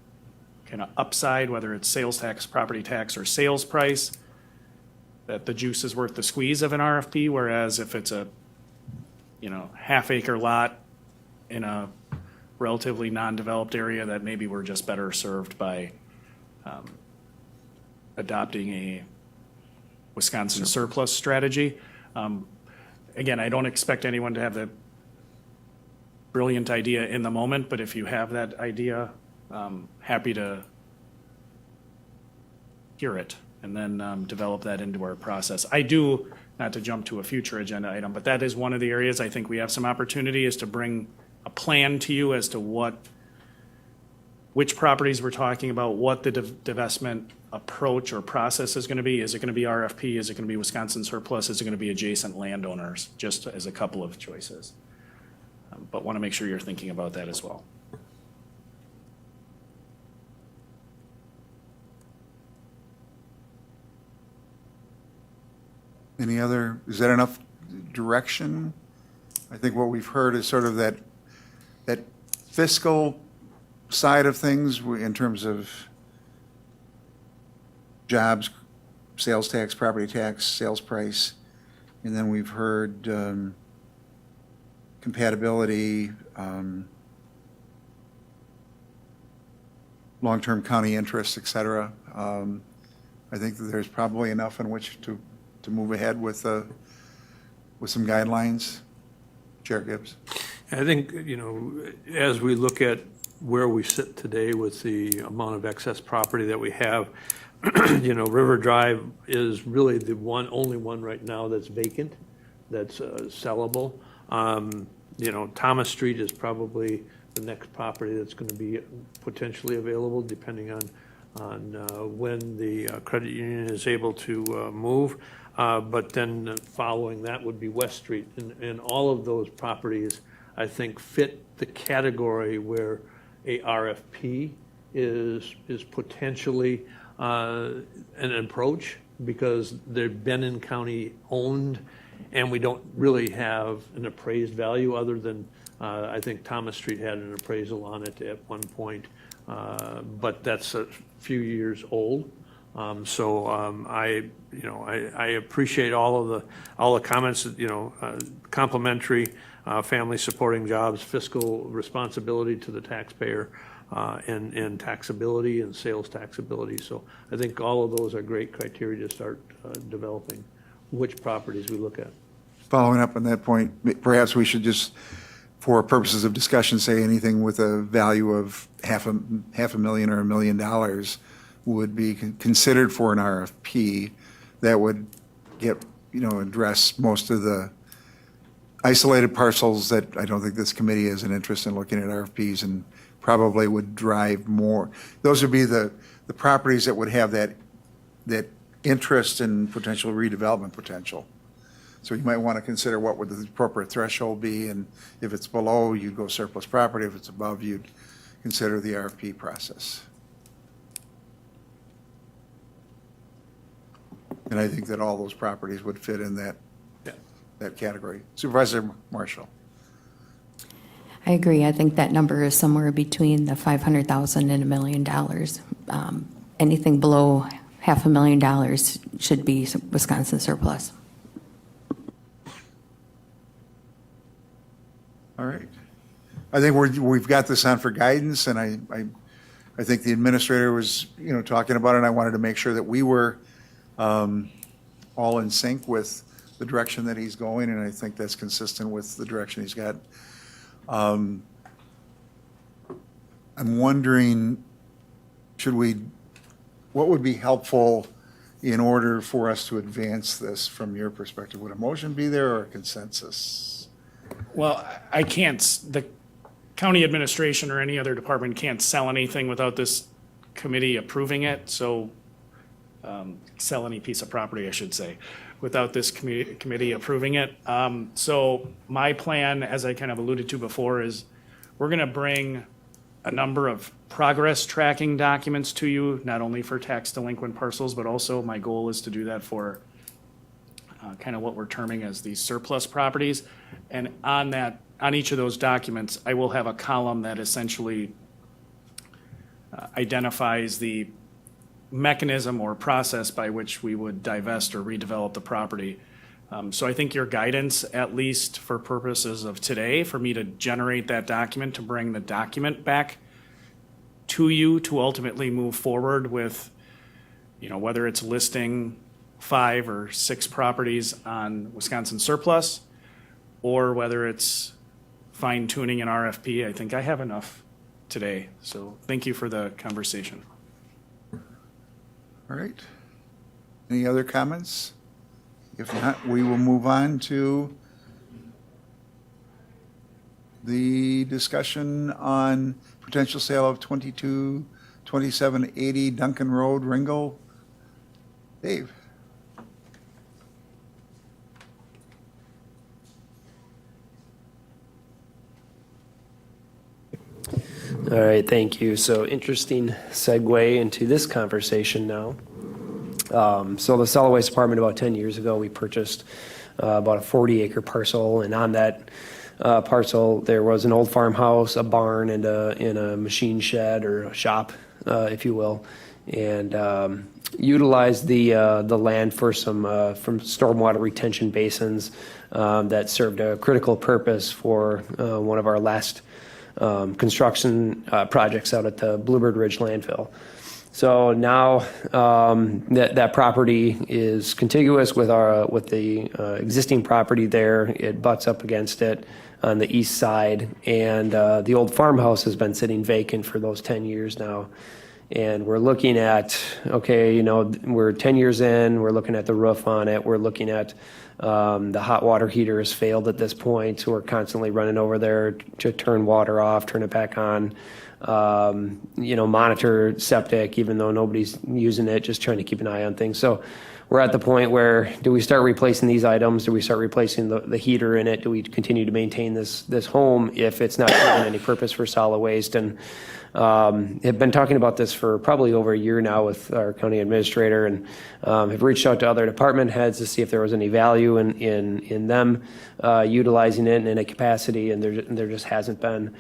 kind of upside, whether it's sales tax, property tax, or sales price, that the juice is worth the squeeze of an RFP, whereas if it's a, half-acre lot in a relatively non-developed area, that maybe we're just better served by adopting a Wisconsin surplus strategy. Again, I don't expect anyone to have the brilliant idea in the moment, but if you have that idea, happy to hear it and then develop that into our process. I do, not to jump to a future agenda item, but that is one of the areas I think we have some opportunity is to bring a plan to you as to which properties we're talking about, what the divestment approach or process is going to be. Is it going to be RFP? Is it going to be Wisconsin surplus? Is it going to be adjacent landowners? Just as a couple of choices. But want to make sure you're thinking about that as well. Is that enough direction? I think what we've heard is sort of that fiscal side of things in terms of jobs, sales tax, property tax, sales price. And then we've heard compatibility, long-term county interests, et cetera. I think that there's probably enough in which to move ahead with some guidelines. Chair Gibbs. I think, as we look at where we sit today with the amount of excess property that we have, River Drive is really the only one right now that's vacant, that's sellable. Thomas Street is probably the next property that's going to be potentially available, depending on when the credit union is able to move. But then following that would be West Street. And all of those properties, I think, fit the category where a RFP is potentially an approach, because they've been in county owned, and we don't really have an appraised value other than, I think Thomas Street had an appraisal on it at one point, but that's a few years old. I appreciate all the comments, complementary, family supporting jobs, fiscal responsibility to the taxpayer. and taxability and sales taxability. So I think all of those are great criteria to start developing which properties we look at. Following up on that point, perhaps we should just, for purposes of discussion, say anything with a value of half a million or $1 million would be considered for an RFP that would get, address most of the isolated parcels that I don't think this committee has an interest in looking at RFPs, and probably would drive more. Those would be the properties that would have that interest in potential redevelopment potential. So you might want to consider what would the appropriate threshold be, and if it's below, you'd go surplus property. If it's above, you'd consider the RFP process. And I think that all those properties would fit in that category. Supervisor Marshall. I agree. I think that number is somewhere between the $500,000 and $1 million. Anything below $500,000 should be Wisconsin surplus. All right. I think we've got this on for guidance, and I think the administrator was, talking about it, and I wanted to make sure that we were all in sync with the direction that he's going, and I think that's consistent with the direction he's got. I'm wondering, what would be helpful in order for us to advance this from your perspective? Would a motion be there or a consensus? Well, I can't, the county administration or any other department can't sell anything without this committee approving it, so, sell any piece of property, I should say, without this committee approving it. So my plan, as I kind of alluded to before, is we're going to bring a number of progress tracking documents to you, not only for tax delinquent parcels, but also my goal is to do that for kind of what we're terming as these surplus properties. And on each of those documents, I will have a column that essentially identifies the mechanism or process by which we would divest or redevelop the property. So I think your guidance, at least for purposes of today, for me to generate that document, to bring the document back to you to ultimately move forward with, whether it's listing 5 or 6 properties on Wisconsin surplus, or whether it's fine tuning an RFP, I think I have enough today. So thank you for the conversation. All right. Any other comments? If not, we will move on to the discussion on potential sale of 2780 Duncan Road, Ringgold. Dave? All right, thank you. So interesting segue into this conversation now. So the solid waste department, about 10 years ago, we purchased about a 40-acre parcel, and on that parcel there was an old farmhouse, a barn, and a machine shed or a shop, if you will, and utilized the land for some from stormwater retention basins that served a critical purpose for one of our last construction projects out at the Bluebird Ridge landfill. So now that property is contiguous with the existing property there. It butts up against it on the east side, and the old farmhouse has been sitting vacant for those 10 years now. And we're looking at, we're 10 years in, we're looking at the roof on it, we're looking at the hot water heater has failed at this point, so we're constantly running over there to turn water off, turn it back on, monitor septic, even though nobody's using it, just trying to keep an eye on things. So we're at the point where, do we start replacing these items? Do we start replacing the heater in it? Do we continue to maintain this home if it's not serving any purpose for solid waste? And have been talking about this for probably over a year now with our county administrator, and have reached out to other department heads to see if there was any value in them utilizing it in a capacity, and there just hasn't been.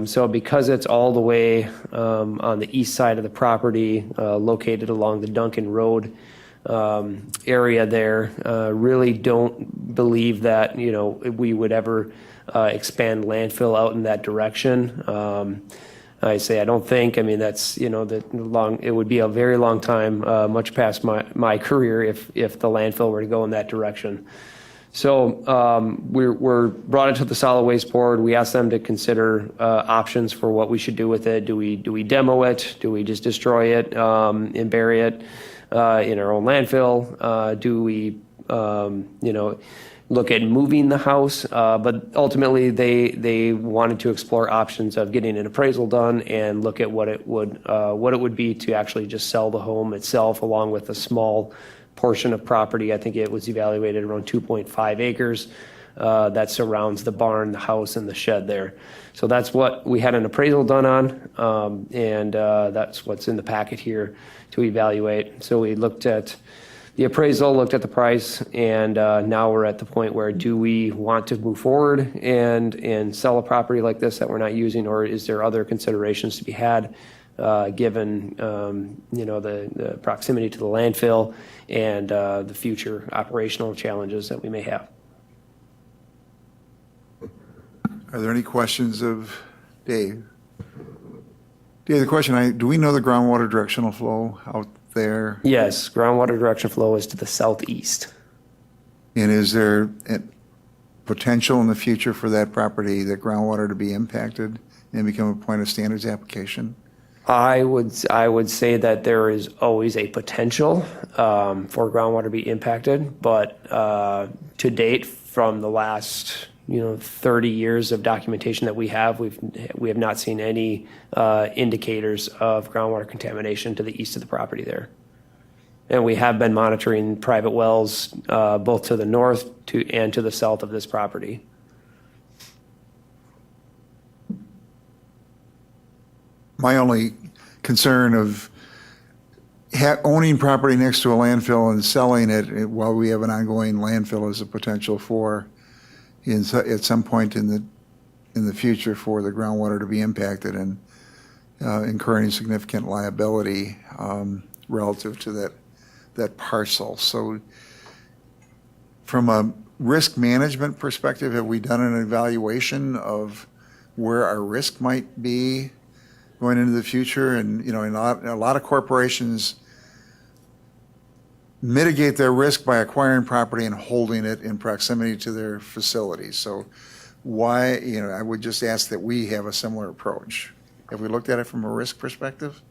So because it's all the way on the east side of the property, located along the Duncan Road area there, really don't believe that we would ever expand landfill out in that direction. I say I don't think. I mean, that's, it would be a very long time, much past my career if the landfill were to go in that direction. So we're brought it to the solid waste board. We asked them to consider options for what we should do with it. Do we demo it? Do we just destroy it and bury it in our own landfill? Do we look at moving the house? But ultimately, they wanted to explore options of getting an appraisal done and look at what it would be to actually just sell the home itself, along with a small portion of property. I think it was evaluated around 2.5 acres that surrounds the barn, the house, and the shed there. So that's what we had an appraisal done on, and that's what's in the packet here to evaluate. So we looked at the appraisal, looked at the price, and now we're at the point where do we want to move forward and sell a property like this that we're not using, or is there other considerations to be had given the proximity to the landfill and the future operational challenges that we may have. Are there any questions of Dave? Dave, the question, do we know the groundwater directional flow out there? Yes, groundwater direction flow is to the southeast. And is there a potential in the future for that property, that groundwater, to be impacted and become a point of standards application? I would say that there is always a potential for groundwater to be impacted, but to date, from the last 30 years of documentation that we have not seen any indicators of groundwater contamination to the east of the property there. And we have been monitoring private wells both to the north and to the south of this property. My only concern of owning property next to a landfill and selling it while we have an ongoing landfill is a potential for, at some point in the future, for the groundwater to be impacted and incurring significant liability relative to that parcel. So from a risk management perspective, have we done an evaluation of where our risk might be going into the future? And, a lot of corporations mitigate their risk by acquiring property and holding it in proximity to their facilities. So why, I would just ask that we have a similar approach. Have we looked at it from a risk perspective?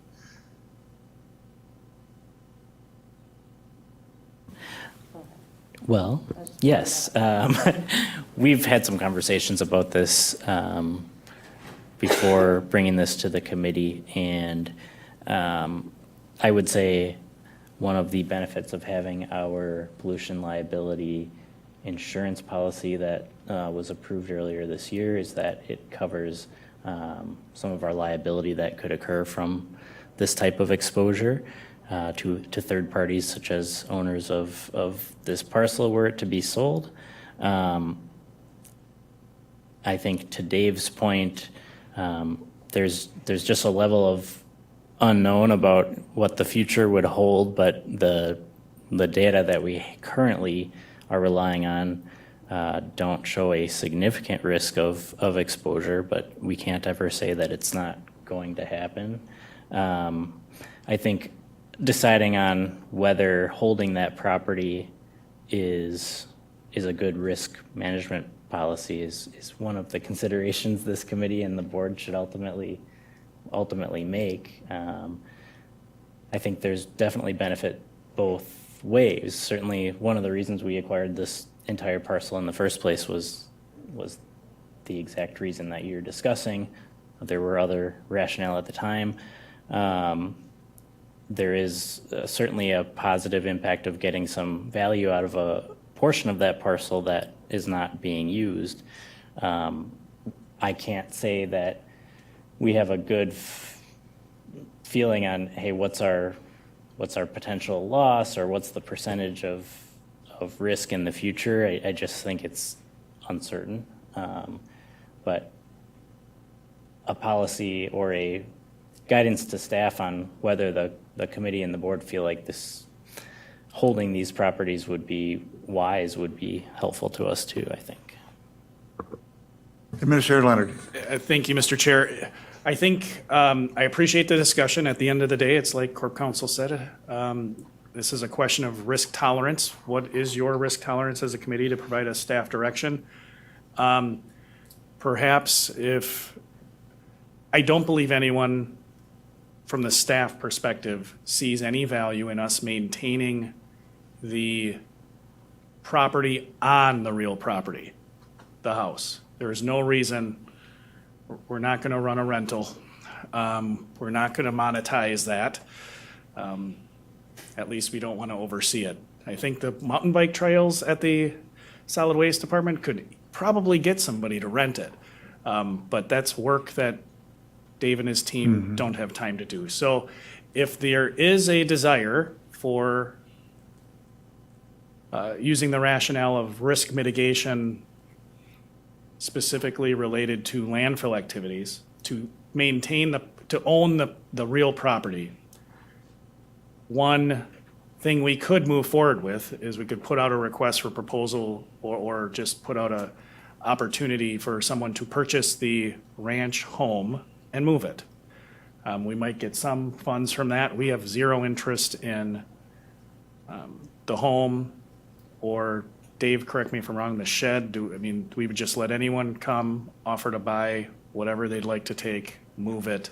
Well, yes. We've had some conversations about this before bringing this to the committee, and I would say one of the benefits of having our pollution liability insurance policy that was approved earlier this year is that it covers some of our liability that could occur from this type of exposure to third parties, such as owners of this parcel were it to be sold. I think to Dave's point, there's just a level of unknown about what the future would hold, but the data that we currently are relying on don't show a significant risk of exposure, but we can't ever say that it's not going to happen. I think deciding on whether holding that property is a good risk management policy is one of the considerations this committee and the board should ultimately make. I think there's definitely benefit both ways. Certainly, one of the reasons we acquired this entire parcel in the first place was the exact reason that you're discussing. There were other rationale at the time. There is certainly a positive impact of getting some value out of a portion of that parcel that is not being used. I can't say that we have a good feeling on, hey, what's our potential loss, or what's the percentage of risk in the future. I just think it's uncertain. But a policy or a guidance to staff on whether the committee and the board feel like holding these properties would be wise would be helpful to us too, I think. Administrator Leonard. Thank you, Mr. Chair. I think, I appreciate the discussion. At the end of the day, it's like Corp Counsel said, this is a question of risk tolerance. What is your risk tolerance as a committee to provide a staff direction? Perhaps if, I don't believe anyone from the staff perspective sees any value in us maintaining the property on the real property, the house. There is no reason, we're not gonna run a rental. We're not gonna monetize that. At least we don't wanna oversee it. I think the mountain bike trails at the solid waste department could probably get somebody to rent it. But that's work that Dave and his team don't have time to do. So if there is a desire for using the rationale of risk mitigation specifically related to landfill activities, to maintain to own the real property, one thing we could move forward with is we could put out a request for proposal or just put out a opportunity for someone to purchase the ranch home and move it. We might get some funds from that. We have zero interest in the home, or Dave, correct me if I'm wrong, the shed. Do we would just let anyone come, offer to buy whatever they'd like to take, move it,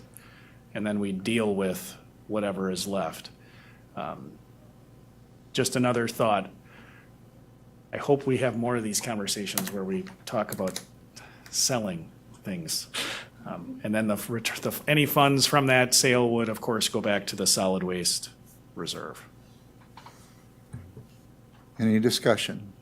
and then we deal with whatever is left. Just another thought. I hope we have more of these conversations where we talk about selling things. And then any funds from that sale would, of course, go back to the solid waste reserve. Any discussion?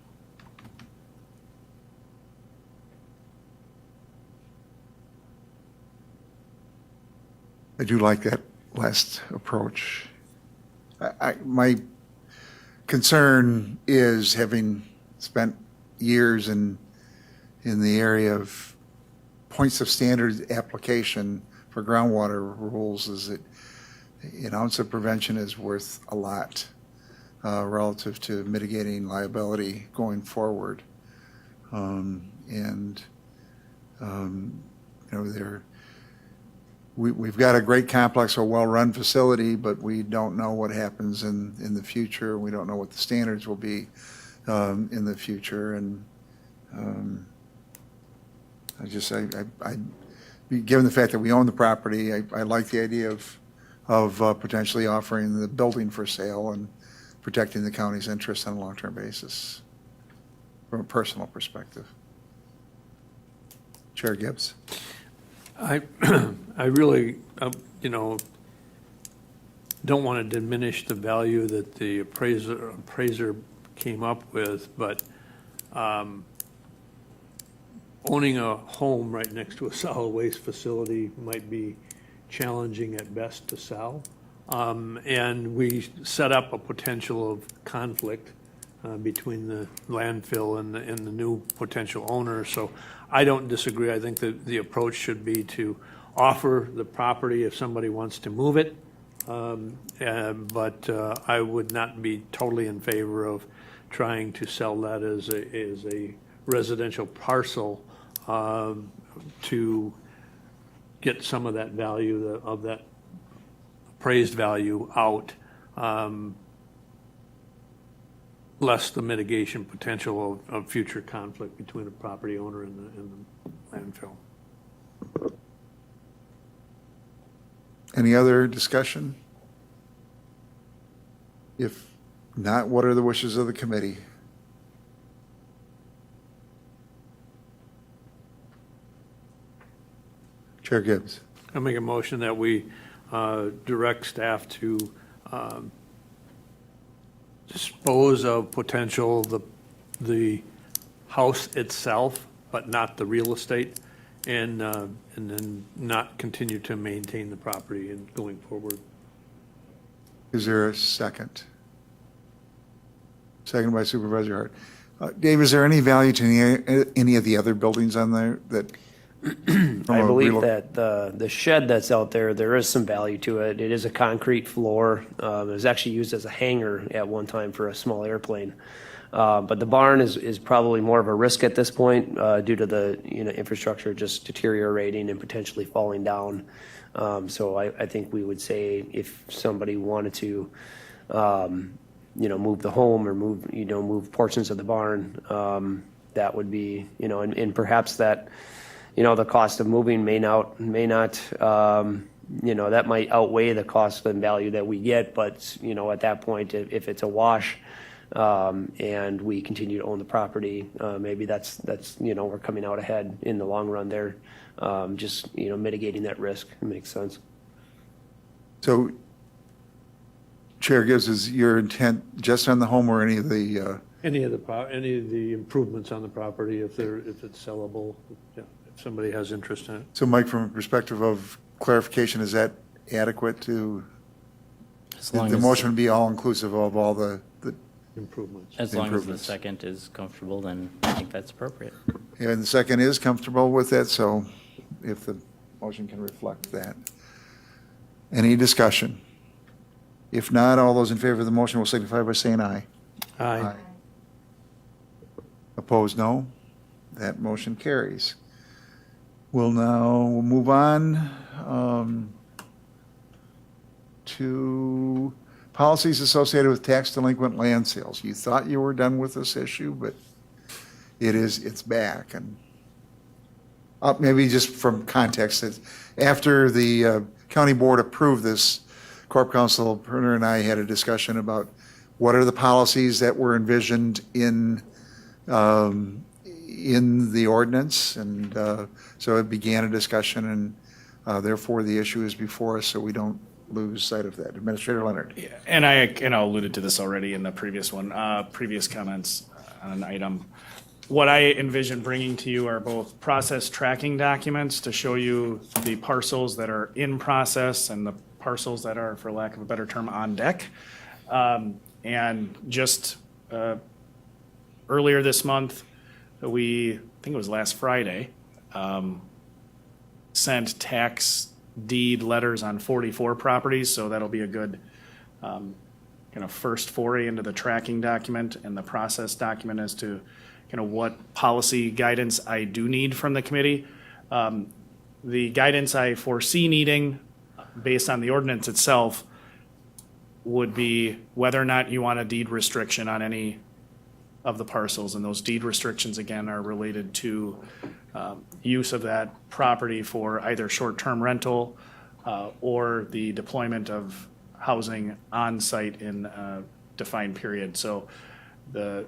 I do like that last approach. My concern is, having spent years in the area of points of standard application for groundwater rules, is that an ounce of prevention is worth a lot relative to mitigating liability going forward. We've got a great complex, a well-run facility, but we don't know what happens in the future. We don't know what the standards will be in the future. And given the fact that we own the property, I like the idea of potentially offering the building for sale and protecting the county's interests on a long-term basis from a personal perspective. Chair Gibbs. I really, don't want to diminish the value that the appraiser came up with, but owning a home right next to a solid waste facility might be challenging at best to sell. And we set up a potential of conflict between the landfill and the new potential owner. So I don't disagree. I think that the approach should be to offer the property if somebody wants to move it. But I would not be totally in favor of trying to sell that as a residential parcel to get some of that value, of that appraised value out, less the mitigation potential of future conflict between the property owner and the landfill. Any other discussion? If not, what are the wishes of the committee? Chair Gibbs. I make a motion that we direct staff to dispose of the house itself, but not the real estate, and then not continue to maintain the property and going forward. Is there a second? Second by Supervisor Hart. Dave, is there any value to any of the other buildings on there that? I believe that the shed that's out there, there is some value to it. It is a concrete floor. It was actually used as a hangar at one time for a small airplane. But the barn is probably more of a risk at this point due to the, infrastructure just deteriorating and potentially falling down. So I think we would say if somebody wanted to, move the home or move portions of the barn, that would be, and perhaps that, the cost of moving may not, that might outweigh the cost and value that we get. But, at that point, if it's a wash, and we continue to own the property, maybe that's, we're coming out ahead in the long run there. Just, mitigating that risk. It makes sense. So Chair gives us your intent just on the home or any of the, Any of the improvements on the property, if it's sellable, yeah, if somebody has interest in it. so Mike, from a perspective of clarification, is that adequate to, As long the as- motion would be all-inclusive of all the Improvements. As long as the improvements. second is comfortable, then I think that's appropriate. and the second is comfortable with that, so if the motion can reflect that. Any discussion? If not, all those in favor of the motion will signify by saying aye. Aye. Opposed, no. That motion carries. We'll now move on to policies associated with tax delinquent land sales. You thought you were done with this issue, but it's back. And maybe just from context, after the county board approved this, Corp Counsel Perner and I had a discussion about what are the policies that were envisioned in the ordinance, and so it began a discussion, and therefore the issue is before us, so we don't lose sight of that. Administrator Leonard. And I alluded to this already in the previous one, previous comments on an item. What I envision bringing to you are both process tracking documents to show you the parcels that are in process and the parcels that are, for lack of a better term, on deck. And just earlier this month, I think it was last Friday, sent tax deed letters on 44 properties, so that'll be a good first foray into the tracking document and the process document as to what policy guidance I do need from the committee. The guidance I foresee needing, based on the ordinance itself, would be whether or not you want a deed restriction on any of the parcels. And those deed restrictions, again, are related to use of that property for either short-term rental or the deployment of housing on site in a defined period. So the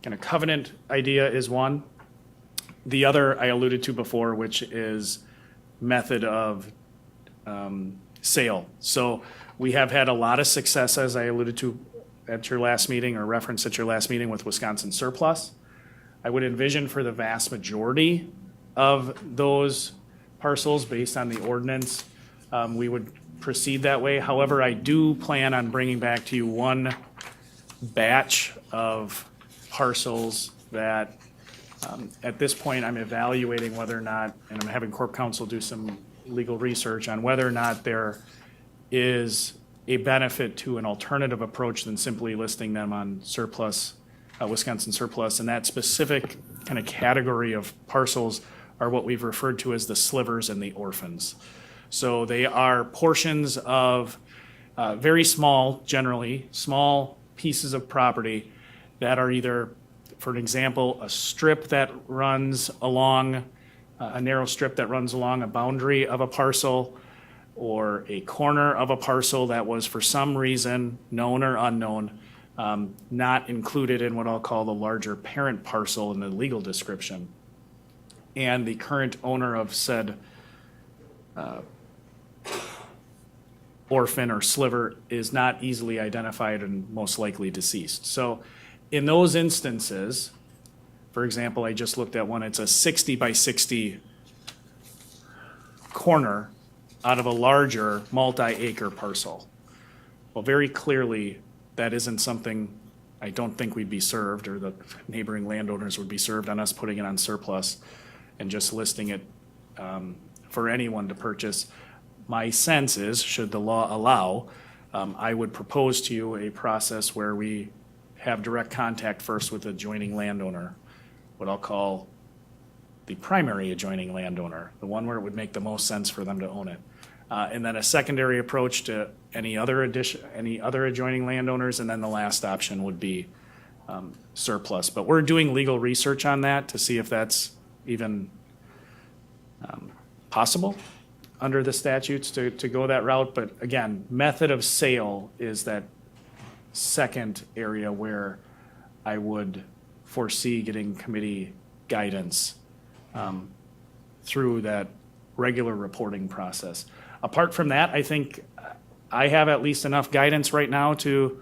kind of covenant idea is one. The other I alluded to before, which is method of sale. So we have had a lot of success, as I alluded to at your last meeting, or referenced at your last meeting, with Wisconsin Surplus. I would envision for the vast majority of those parcels, based on the ordinance, we would proceed that way. However, I do plan on bringing back to you one batch of parcels that at this point I'm evaluating whether or not, and I'm having Corp Counsel do some legal research on whether or not there is a benefit to an alternative approach than simply listing them on surplus, Wisconsin Surplus. And that specific kind of category of parcels are what we've referred to as the slivers and the orphans. So they are portions of very small, generally small pieces of property that are either, for an example, a strip that runs along, a narrow strip that runs along a boundary of a parcel, or a corner of a parcel that was for some reason, known or unknown, not included in what I'll call the larger parent parcel in the legal description. And the current owner of said orphan or sliver is not easily identified and most likely deceased. So in those instances, for example, I just looked at one, it's a 60 by 60 corner out of a larger multi-acre parcel. Well, very clearly, that isn't something I don't think we'd be served, or the neighboring landowners would be served on us putting it on surplus and just listing it for anyone to purchase. My sense is, should the law allow, I would propose to you a process where we have direct contact first with the adjoining landowner, what I'll call the primary adjoining landowner, the one where it would make the most sense for them to own it. And then a secondary approach to any other adjoining landowners, and then the last option would be surplus. But we're doing legal research on that to see if that's even possible under the statutes to go that route. But again, method of sale is that second area where I would foresee getting committee guidance through that regular reporting process. Apart from that, I think I have at least enough guidance right now to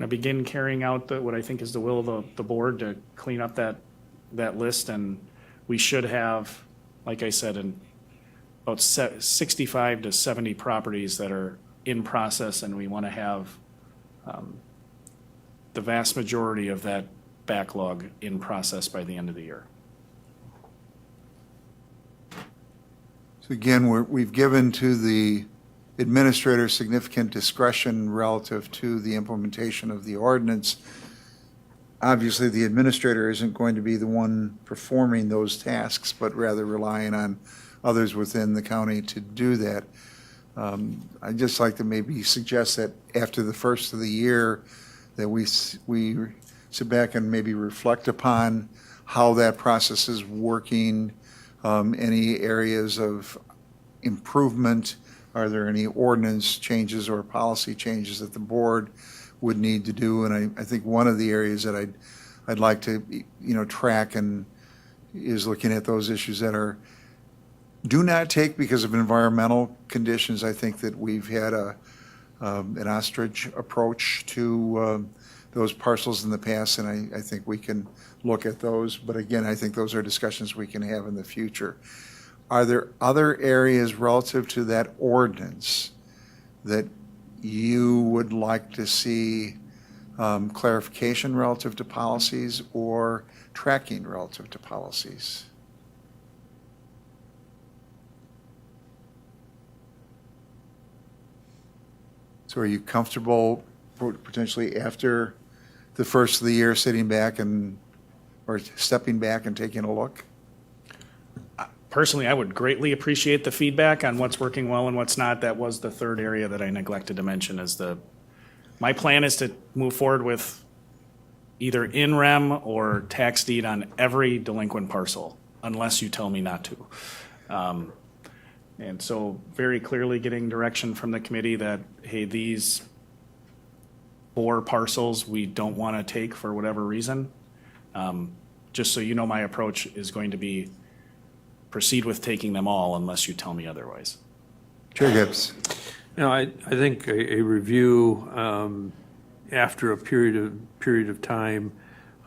begin carrying out what I think is the will of the board to clean up that list. And we should have, like I said, about 65 to 70 properties that are in process, and we want to have the vast majority of that backlog in process by the end of the year. So again, we've given to the administrator significant discretion relative to the implementation of the ordinance. Obviously, the administrator isn't going to be the one performing those tasks, but rather relying on others within the county to do that. I'd just like to maybe suggest that after the first of the year, that we sit back and maybe reflect upon how that process is working, any areas of improvement. Are there any ordinance changes or policy changes that the board would need to do? And I think one of the areas that I'd like to, track and is looking at those issues that are do not take because of environmental conditions. I think that we've had an ostrich approach to those parcels in the past, and I think we can look at those. But again, I think those are discussions we can have in the future. Are there other areas relative to that ordinance that you would like to see clarification relative to policies or tracking relative to policies? So are you comfortable potentially after the first of the year sitting back or stepping back and taking a look? Personally, I would greatly appreciate the feedback on what's working well and what's not. That was the third area that I neglected to mention. My plan is to move forward with either in rem or tax deed on every delinquent parcel, unless you tell me not to. And so very clearly getting direction from the committee that, hey, these 4 parcels we don't want to take for whatever reason. Just so you know, my approach is going to be proceed with taking them all unless you tell me otherwise. Chair Gibbs. I think a review after a period of time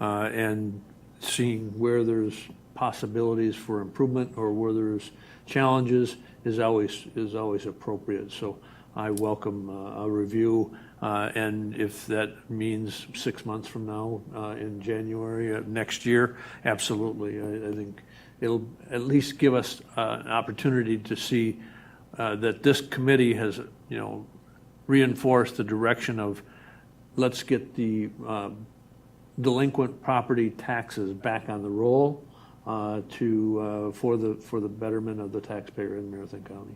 and seeing where there's possibilities for improvement or where there's challenges is always appropriate. So I welcome a review, and if that means 6 months from now, in January of next year, absolutely. I think it'll at least give us an opportunity to see that this committee has, reinforced the direction of let's get the delinquent property taxes back on the roll for the betterment of the taxpayer in Marathon County.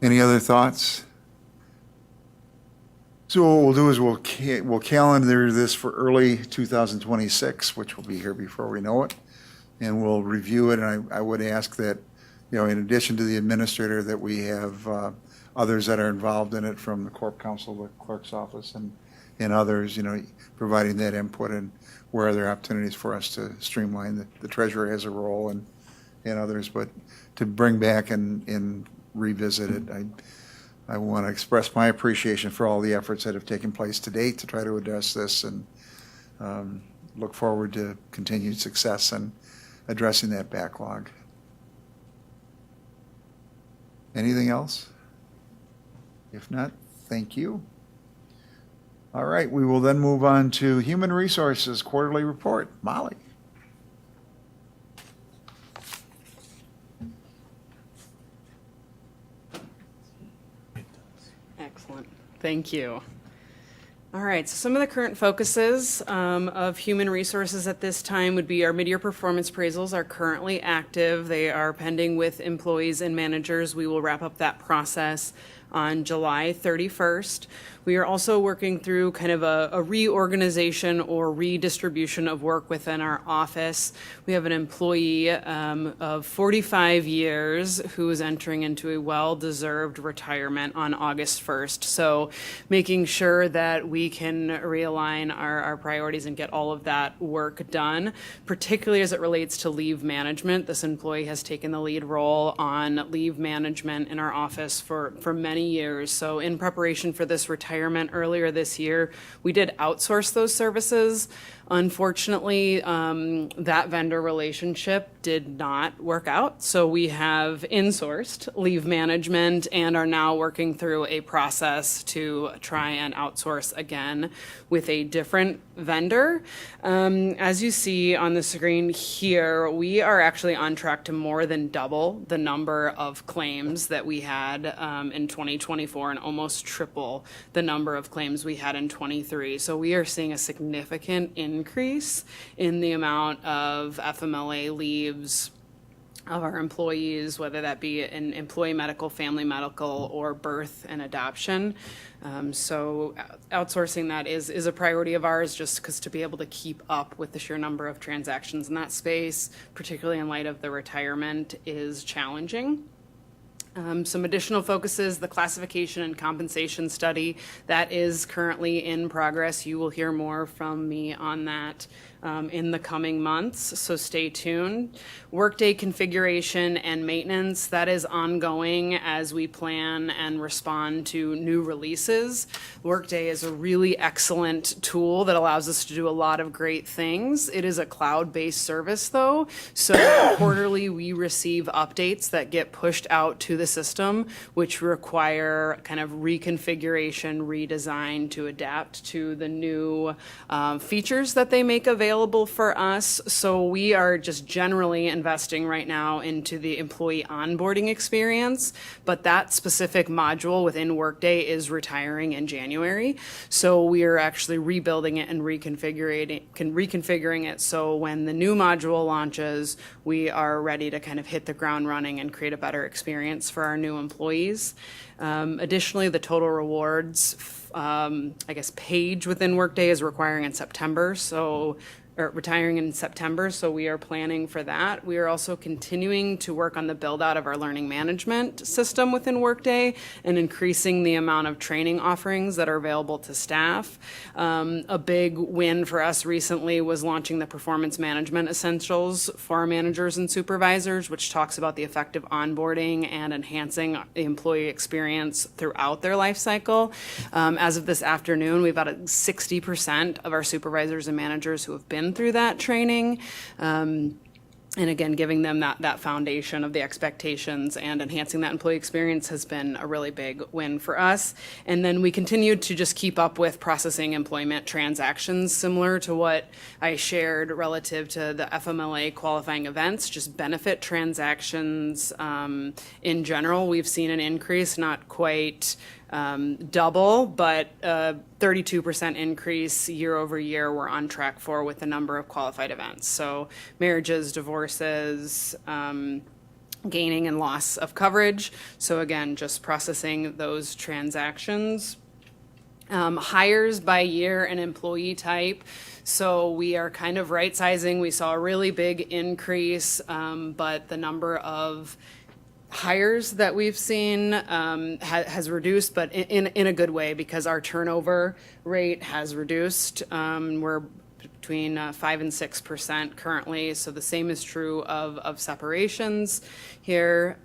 Any other thoughts? So what we'll do is we'll calendar this for early 2026, which will be here before we know it, and we'll review it. And I would ask that, in addition to the administrator, that we have others that are involved in it from the Corp Council, the clerk's office, and others, providing that input, and where are there opportunities for us to streamline. The treasurer has a role and others, but to bring back and revisit it. I want to express my appreciation for all the efforts that have taken place to date to try to address this, and look forward to continued success in addressing that backlog. Anything else? If not, thank you. All right, we will then move on to Human Resources Quarterly Report. Molly. Excellent. Thank you. All right, so some of the current focuses of human resources at this time would be our mid-year performance appraisals are currently active. They are pending with employees and managers. We will wrap up that process on July 31st. We are also working through kind of a reorganization or redistribution of work within our office. We have an employee of 45 years who is entering into a well-deserved retirement on August 1st. So making sure that we can realign our priorities and get all of that work done, particularly as it relates to leave management. This employee has taken the lead role on leave management in our office for many years. So in preparation for this retirement earlier this year, we did outsource those services. Unfortunately, that vendor relationship did not work out. So we have insourced leave management and are now working through a process to try and outsource again with a different vendor. As you see on the screen here, we are actually on track to more than double the number of claims that we had in 2024 and almost triple the number of claims we had in 23. So we are seeing a significant increase in the amount of FMLA leaves of our employees, whether that be in employee medical, family medical, or birth and adoption. So outsourcing that is a priority of ours, just because to be able to keep up with the sheer number of transactions in that space, particularly in light of the retirement, is challenging. Some additional focuses, the classification and compensation study that is currently in progress. You will hear more from me on that in the coming months, so stay tuned. Workday configuration and maintenance, that is ongoing as we plan and respond to new releases. Workday is a really excellent tool that allows us to do a lot of great things. It is a cloud-based service though, so quarterly we receive updates that get pushed out to the system, which require kind of reconfiguration, redesign to adapt to the new features that they make available for us. So we are just generally investing right now into the employee onboarding experience, but that specific module within Workday is retiring in January. So we are actually rebuilding it and reconfiguring it so when the new module launches, we are ready to kind of hit the ground running and create a better experience for our new employees. Additionally, the total rewards page within Workday is retiring in September, so we are planning for that. We are also continuing to work on the build out of our learning management system within Workday and increasing the amount of training offerings that are available to staff. A big win for us recently was launching the Performance Management Essentials for our managers and supervisors, which talks about the effective onboarding and enhancing the employee experience throughout their life cycle. As of this afternoon, we've got 60% of our supervisors and managers who have been through that training. And again, giving them that foundation of the expectations and enhancing that employee experience has been a really big win for us. And then we continue to just keep up with processing employment transactions, similar to what I shared relative to the FMLA qualifying events, just benefit transactions in general. We've seen an increase, not quite double, but 32% increase year over year we're on track for with the number of qualified events. So marriages, divorces, gaining and loss of coverage. So again, just processing those transactions. Hires by year and employee type. So we are kind of right sizing. We saw a really big increase, but the number of hires that we've seen has reduced, but in a good way, because our turnover rate has reduced. We're between 5 and 6% currently, so the same is true of separations here.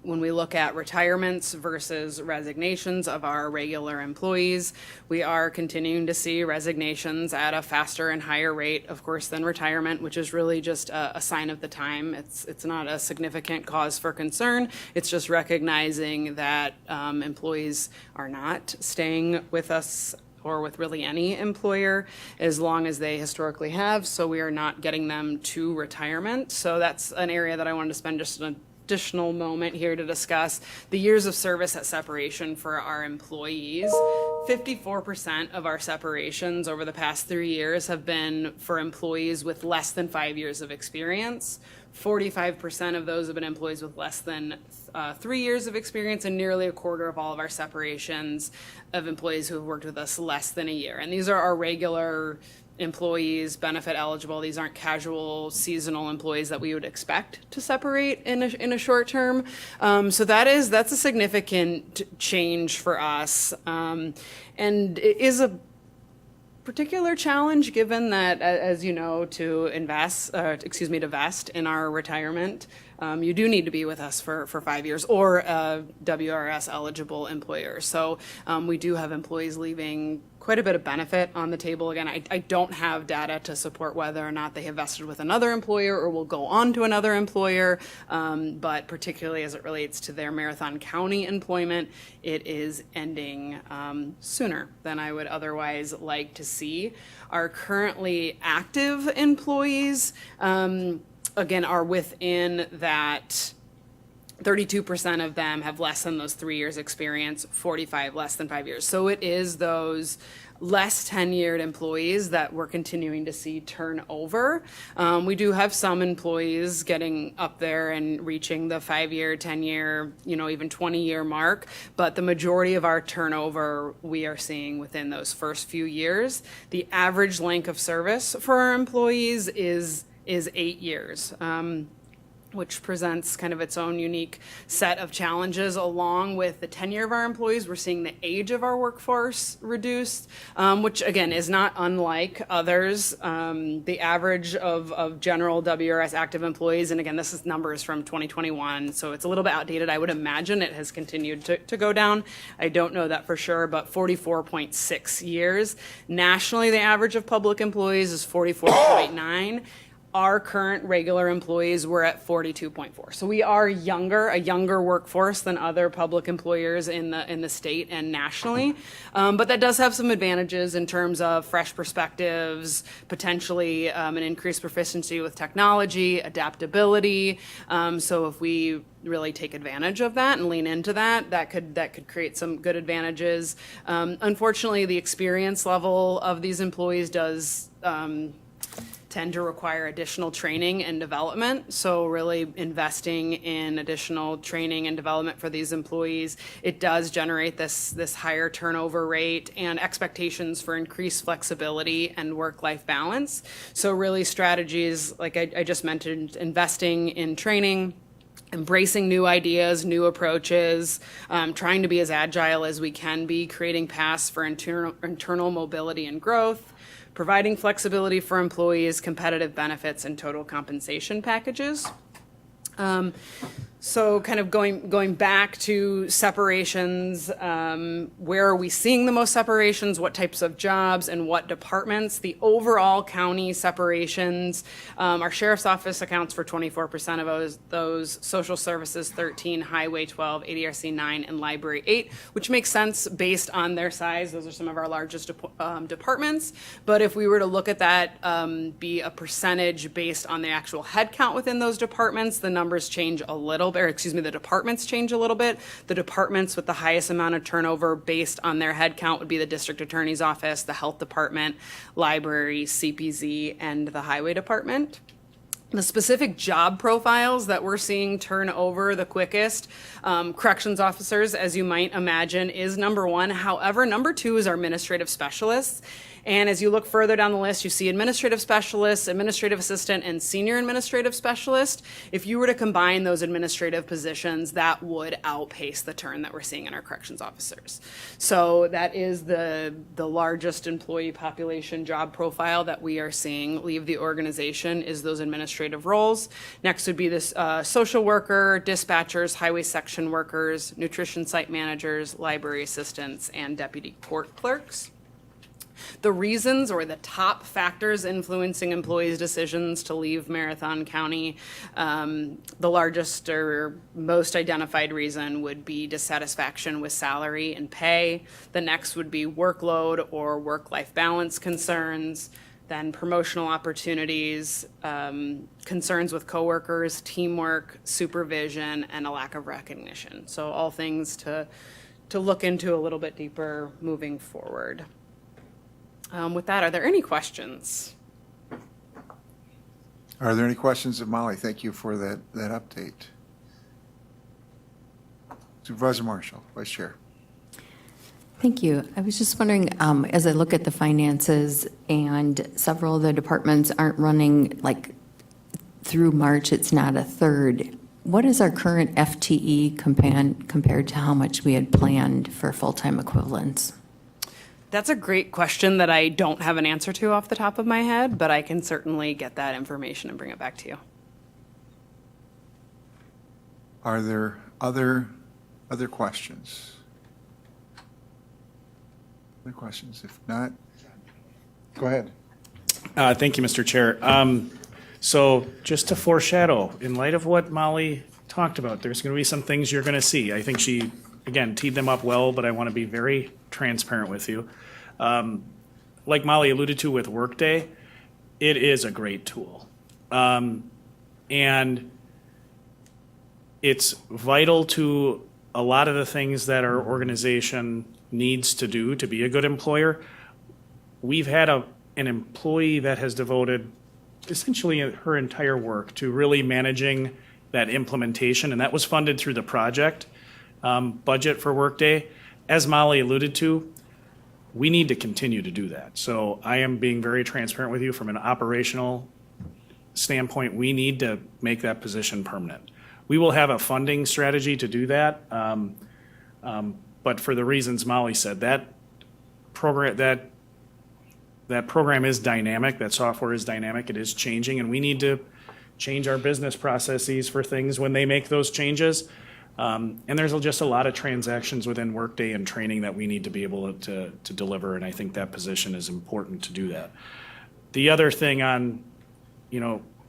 When we look at retirements versus resignations of our regular employees, we are continuing to see resignations at a faster and higher rate, of course, than retirement, which is really just a sign of the time. It's not a significant cause for concern. It's just recognizing that employees are not staying with us or with really any employer as long as they historically have, so we are not getting them to retirement. So that's an area that I wanted to spend just an additional moment here to discuss the years of service at separation for our employees. 54% of our separations over the past 3 years have been for employees with less than 5 years of experience. 45% of those have been employees with less than 3 years of experience, and nearly a quarter of all of our separations of employees who have worked with us less than a year. And these are our regular employees, benefit eligible. These aren't casual, seasonal employees that we would expect to separate in a short term. So that's a significant change for us, and it is a particular challenge given that, as you know, to vest in our retirement, you do need to be with us for 5 years, or a WRS eligible employer. So we do have employees leaving quite a bit of benefit on the table. Again, I don't have data to support whether or not they have vested with another employer or will go on to another employer, but particularly as it relates to their Marathon County employment, it is ending sooner than I would otherwise like to see. Our currently active employees, again, are within that 32% of them have less than those 3 years experience, 45 less than 5 years. So it is those less tenured employees that we're continuing to see turnover. We do have some employees getting up there and reaching the 5-year, 10-year, even 20-year mark, but the majority of our turnover we are seeing within those first few years. The average length of service for our employees is 8 years. Which presents kind of its own unique set of challenges. Along with the tenure of our employees, we're seeing the age of our workforce reduced, which again is not unlike others. The average of general WRS active employees, and again, this is numbers from 2021, so it's a little bit outdated. I would imagine it has continued to go down. I don't know that for sure, but 44.6 years. Nationally, the average of public employees is 44.9. Our current regular employees were at 42.4. So we are a younger workforce than other public employers in the state and nationally. But that does have some advantages in terms of fresh perspectives, potentially an increased proficiency with technology, adaptability. So if we really take advantage of that and lean into that could create some good advantages. Unfortunately, the experience level of these employees does tend to require additional training and development. So really investing in additional training and development for these employees, it does generate this higher turnover rate and expectations for increased flexibility and work-life balance. So really strategies, like I just mentioned, investing in training, embracing new ideas, new approaches, trying to be as agile as we can be, creating paths for internal mobility and growth, providing flexibility for employees, competitive benefits, and total compensation packages. So kind of going back to separations, where are we seeing the most separations, what types of jobs and what departments? The overall county separations, our sheriff's office accounts for 24% of those, social services 13, highway 12, ADRC 9, and library 8, which makes sense based on their size. Those are some of our largest departments. But if we were to look at that, be a percentage based on the actual head count within those departments, the numbers change a little, the departments change a little bit. The departments with the highest amount of turnover based on their head count would be the district attorney's office, the health department, library, CPZ, and the highway department. The specific job profiles that we're seeing turn over the quickest, corrections officers, as you might imagine, is number one. However, number two is our administrative specialists. And as you look further down the list, you see administrative specialists, administrative assistant, and senior administrative specialist. If you were to combine those administrative positions, that would outpace the turn that we're seeing in our corrections officers. So that is the largest employee population job profile that we are seeing leave the organization, is those administrative roles. Next would be this social worker, dispatchers, highway section workers, nutrition site managers, library assistants, and deputy court clerks. The reasons or the top factors influencing employees' decisions to leave Marathon County, the largest or most identified reason would be dissatisfaction with salary and pay. The next would be workload or work-life balance concerns. Then promotional opportunities, concerns with coworkers, teamwork, supervision, and a lack of recognition. So all things to look into a little bit deeper moving forward. With that, are there any questions? Are there any questions of Molly? Thank you for that update. Supervisor Marshall, Vice Chair. Thank you. I was just wondering, as I look at the finances and several of the departments aren't running, like, through March, it's not a third. What is our current FTE compared to how much we had planned for full-time equivalents? That's a great question that I don't have an answer to off the top of my head, but I can certainly get that information and bring it back to you. Are there other questions? Other questions? If not, go ahead. Thank you, Mr. Chair. So just to foreshadow, in light of what Molly talked about, there's going to be some things you're going to see. I think she, again, teed them up well, but I want to be very transparent with you. Like Molly alluded to with Workday, it is a great tool. And it's vital to a lot of the things that our organization needs to do to be a good employer. We've had an employee that has devoted essentially her entire work to really managing that implementation, and that was funded through the project budget for Workday. As Molly alluded to, we need to continue to do that. So I am being very transparent with you from an operational standpoint. We need to make that position permanent. We will have a funding strategy to do that, but for the reasons Molly said, that program is dynamic, that software is dynamic, it is changing, and we need to change our business processes for things when they make those changes. And there's just a lot of transactions within Workday and training that we need to be able to deliver, and I think that position is important to do that. The other thing on,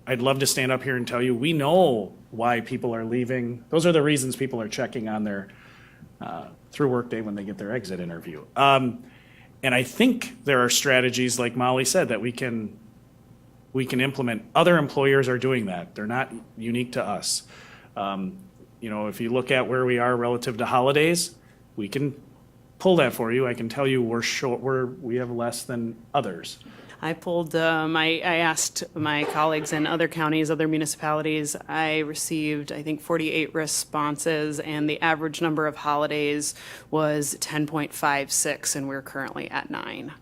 I'd love to stand up here and tell you, we know why people are leaving. Those are the reasons people are checking on their, through Workday when they get their exit interview. And I think there are strategies, like Molly said, that we can implement. Other employers are doing that. They're not unique to us. If you look at where we are relative to holidays, we can pull that for you. I can tell you we have less than others. I asked my colleagues in other counties, other municipalities. I received, I think, 48 responses, and the average number of holidays was 10.56, and we're currently at 9.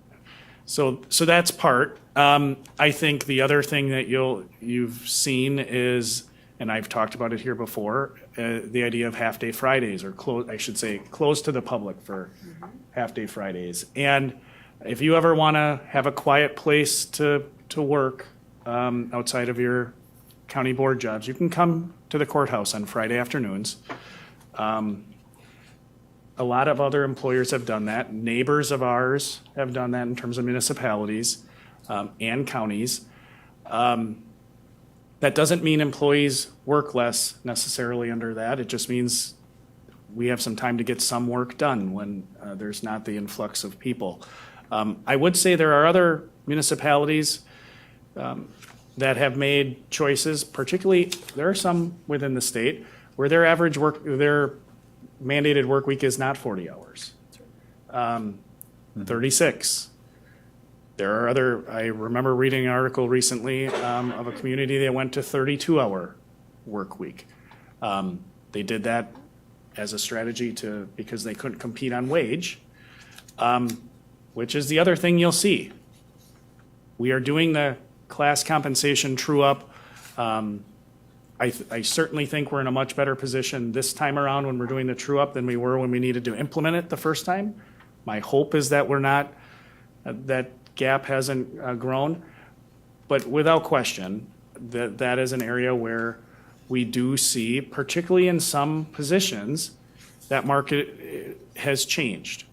So that's part. I think the other thing that you've seen is, and I've talked about it here before, the idea of half-day Fridays, or closed to the public for half-day Fridays. And if you ever want to have a quiet place to work outside of your county board jobs, you can come to the courthouse on Friday afternoons. A lot of other employers have done that. Neighbors of ours have done that in terms of municipalities and counties. That doesn't mean employees work less necessarily under that. It just means we have some time to get some work done when there's not the influx of people. I would say there are other municipalities that have made choices, particularly there are some within the state where their mandated work week is not 40 hours, 36. There are I remember reading an article recently of a community that went to 32-hour work week. They did that as a strategy because they couldn't compete on wage, which is the other thing you'll see. We are doing the class compensation true-up. I certainly think we're in a much better position this time around when we're doing the true-up than we were when we needed to implement it the first time. My hope is that that gap hasn't grown. But without question, that is an area where we do see, particularly in some positions, that market has changed.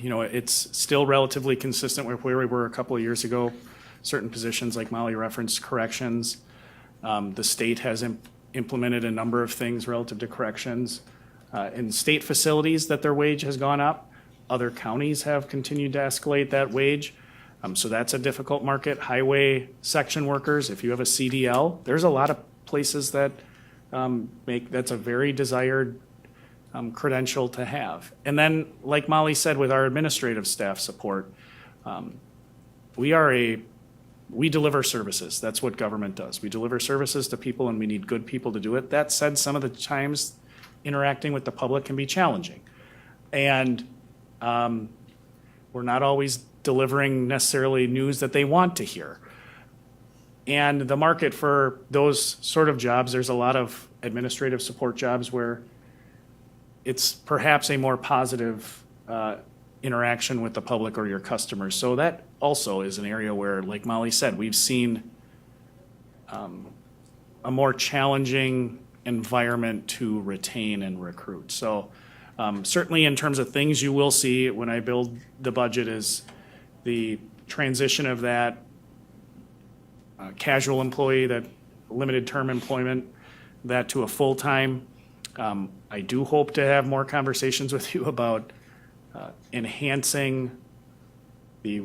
It's still relatively consistent with where we were a couple of years ago. Certain positions, like Molly referenced, corrections. The state has implemented a number of things relative to corrections. In state facilities, that their wage has gone up. Other counties have continued to escalate that wage. So that's a difficult market. Highway section workers, if you have a CDL, there's a lot of places that that's a very desired credential to have. And then, like Molly said, with our administrative staff support, we deliver services. That's what government does. We deliver services to people, and we need good people to do it. That said, some of the times interacting with the public can be challenging. And we're not always delivering necessarily news that they want to hear. And the market for those sort of jobs, there's a lot of administrative support jobs where it's perhaps a more positive interaction with the public or your customers. So that also is an area where, like Molly said, we've seen a more challenging environment to retain and recruit. So certainly in terms of things you will see when I build the budget is the transition of that casual employee, that limited term employment, that to a full-time. I do hope to have more conversations with you about enhancing the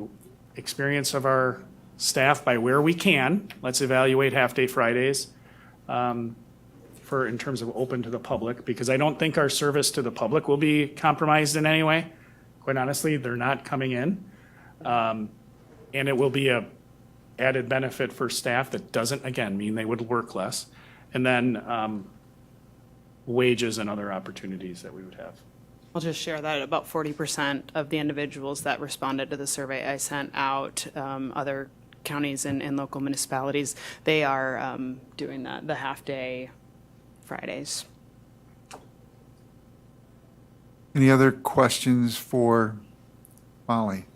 experience of our staff by where we can. Let's evaluate half-day Fridays in terms of open to the public, because I don't think our service to the public will be compromised in any way. Quite honestly, they're not coming in. And it will be a added benefit for staff that doesn't, again, mean they would work less. And then wages and other opportunities that we would have. I'll just share that about 40% of the individuals that responded to the survey I sent out, other counties and local municipalities, they are doing that, the half-day Fridays. Any other questions for Molly?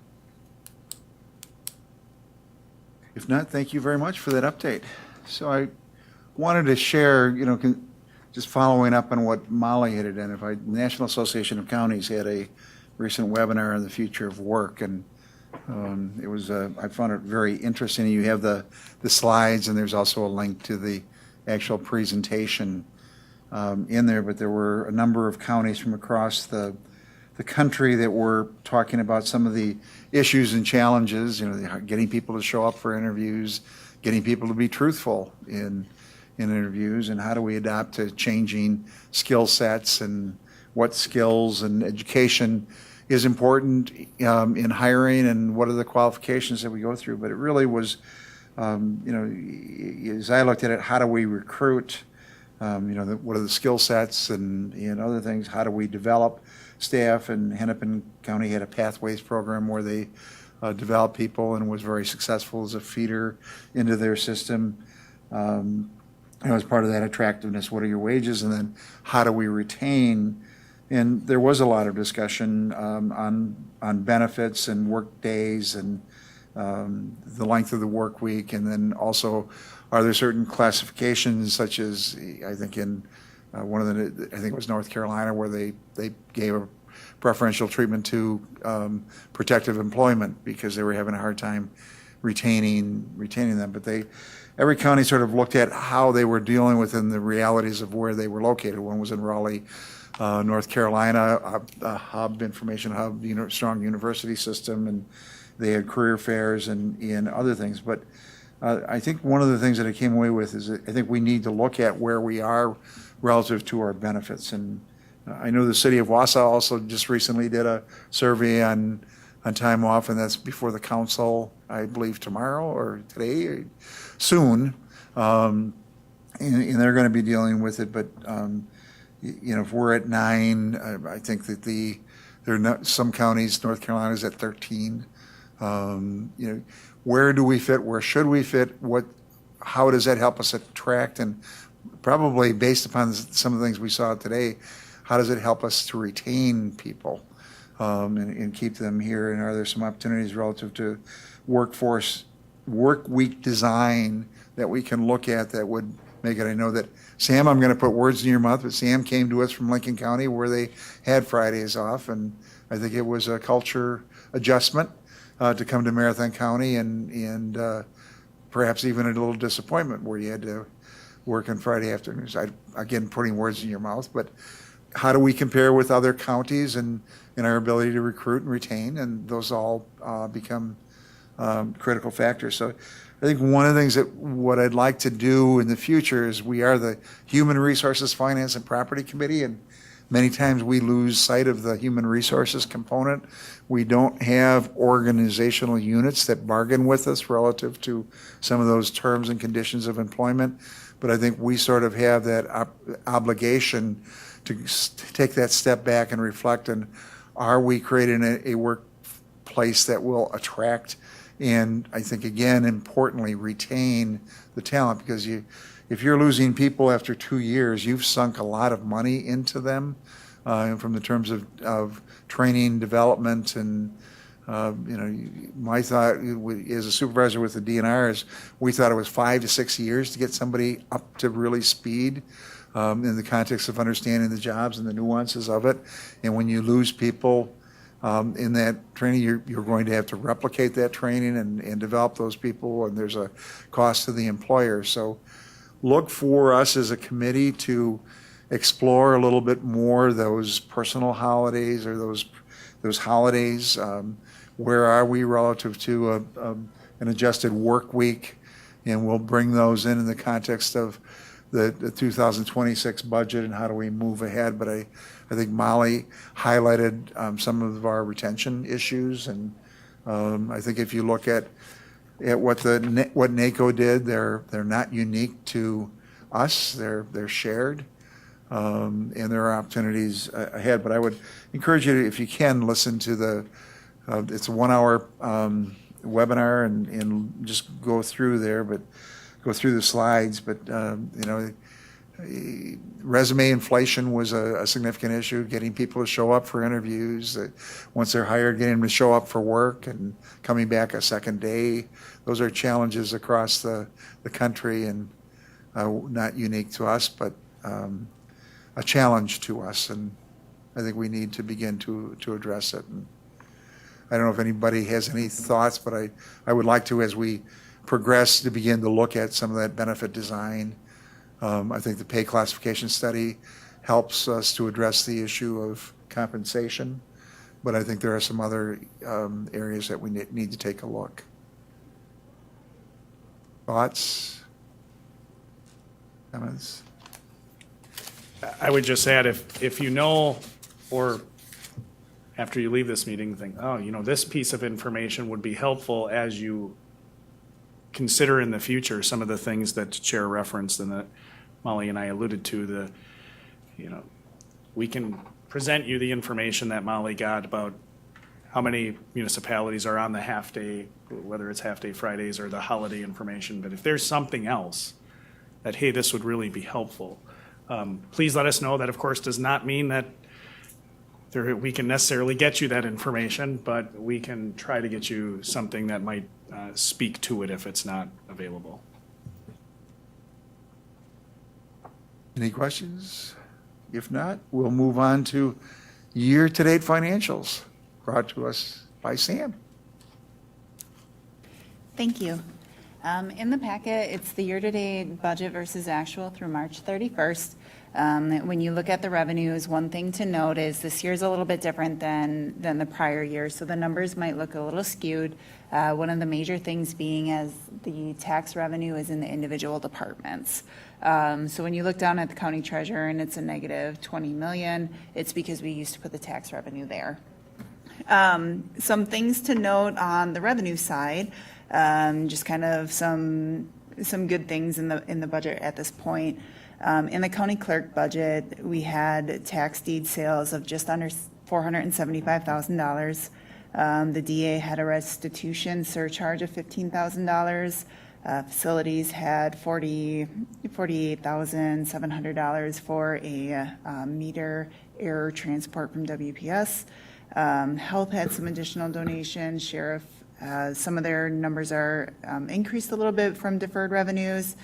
If not, thank you very much for that update. So I wanted to share, just following up on what Molly had identified, the National Association of Counties had a recent webinar on the future of work, and it was, I found it very interesting. You have the slides, and there's also a link to the actual presentation in there, but there were a number of counties from across the country that were talking about some of the issues and challenges, getting people to show up for interviews, getting people to be truthful in interviews, and how do we adapt to changing skill sets, and what skills and education is important in hiring, and what are the qualifications that we go through. But it really was, as I looked at it, how do we recruit, what are the skill sets and other things, how do we develop staff, and Hennepin County had a Pathways program where they developed people and was very successful as a feeder into their system. As part of that attractiveness, what are your wages, and then how do we retain? And there was a lot of discussion on benefits and work days and the length of the work week, and then also are there certain classifications, such as I think in I think it was North Carolina, where they gave a preferential treatment to protective employment because they were having a hard time retaining them. But every county sort of looked at how they were dealing within the realities of where they were located. One was in Raleigh, North Carolina, a information hub, strong university system, and they had career fairs and other things. But I think one of the things that I came away with is that I think we need to look at where we are relative to our benefits. And I know the city of Wausau also just recently did a survey on time off, and that's before the council, I believe tomorrow or today or soon. And they're going to be dealing with it. But, if we're at 9, I think that there are not, some counties, North Carolina's at 13. Where do we fit? Where should we fit? How does that help us attract? And probably based upon some of the things we saw today, how does it help us to retain people and keep them here? And are there some opportunities relative to work week design that we can look at that would make it? I know that Sam, I'm going to put words in your mouth, but Sam came to us from Lincoln County where they had Fridays off, and I think it was a culture adjustment to come to Marathon County, and perhaps even a little disappointment where you had to work on Friday afternoons. Again, putting words in your mouth, but how do we compare with other counties and our ability to recruit and retain? And those all become critical factors. So I think one of the things what I'd like to do in the future is we are the Human Resources, Finance, and Property Committee, and many times we lose sight of the human resources component. We don't have organizational units that bargain with us relative to some of those terms and conditions of employment. But I think we sort of have that obligation to take that step back and reflect on, are we creating a workplace that will attract and, I think, again, importantly, retain the talent? Because if you're losing people after 2 years, you've sunk a lot of money into them from the terms of training, development, and my thought as a supervisor with the DNR is we thought it was 5 to 6 years to get somebody up to really speed in the context of understanding the jobs and the nuances of it. And when you lose people in that training, you're going to have to replicate that training and develop those people, and there's a cost to the employer. So look for us as a committee to explore a little bit more those personal holidays or those holidays. Where are we relative to an adjusted work week? And we'll bring those in the context of the 2026 budget and how do we move ahead. But I think Molly highlighted some of our retention issues. And I think if you look at what NACO did, they're not unique to us. They're shared. And there are opportunities ahead. But I would encourage you to, if you can, listen to it's a 1-hour webinar and just go through there, but go through the slides. But, resume inflation was a significant issue, getting people to show up for interviews. Once they're hired, getting them to show up for work and coming back a second day. Those are challenges across the country and not unique to us, but a challenge to us. And I think we need to begin to address it. And I don't know if anybody has any thoughts, but I would like to, as we progress, to begin to look at some of that benefit design. I think the pay classification study helps us to address the issue of compensation, but I think there are some other areas that we need to take a look. Thoughts? Comments? I would just add, if you know, or after you leave this meeting, think, oh, this piece of information would be helpful as you consider in the future some of the things that the chair referenced and that Molly and I alluded to. We can present you the information that Molly got about how many municipalities are on the half-day, whether it's half-day Fridays or the holiday information. But if there's something else that, hey, this would really be helpful, please let us know. That, of course, does not mean that we can necessarily get you that information, but we can try to get you something that might speak to it if it's not available. Any questions? If not, we'll move on to year-to-date financials brought to us by Sam. Thank you. In the packet, it's the year-to-date budget versus actual through March 31st. When you look at the revenues, one thing to note is this year's a little bit different than the prior year, so the numbers might look a little skewed. One of the major things being as the tax revenue is in the individual departments. So when you look down at the county treasurer and it's a negative 20 million, it's because we used to put the tax revenue there. Some things to note on the revenue side, just kind of some good things in the budget at this point. In the county clerk budget, we had tax deed sales of just under $475,000. The DA had a restitution surcharge of $15,000. Facilities had $48,700 for a meter error transport from WPS. Health had some additional donations. Sheriff, some of their numbers are increased a little bit from deferred revenues.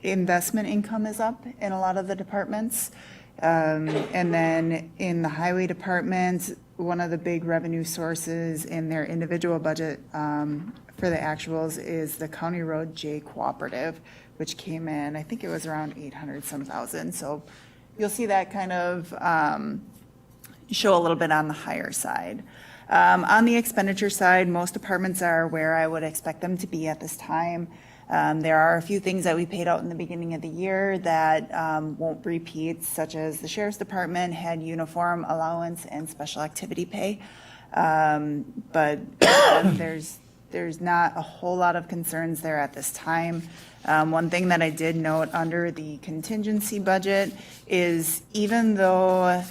Investment income is up in a lot of the departments. And then in the highway department, one of the big revenue sources in their individual budget for the actuals is the County Road J Cooperative, which came in, I think it was around 800-some-thousand. So you'll see that kind of show a little bit on the higher side. On the expenditure side, most departments are where I would expect them to be at this time. There are a few things that we paid out in the beginning of the year that won't repeat, such as the sheriff's department had uniform allowance and special activity pay. But there's not a whole lot of concerns there at this time. One thing that I did note under the contingency budget is even though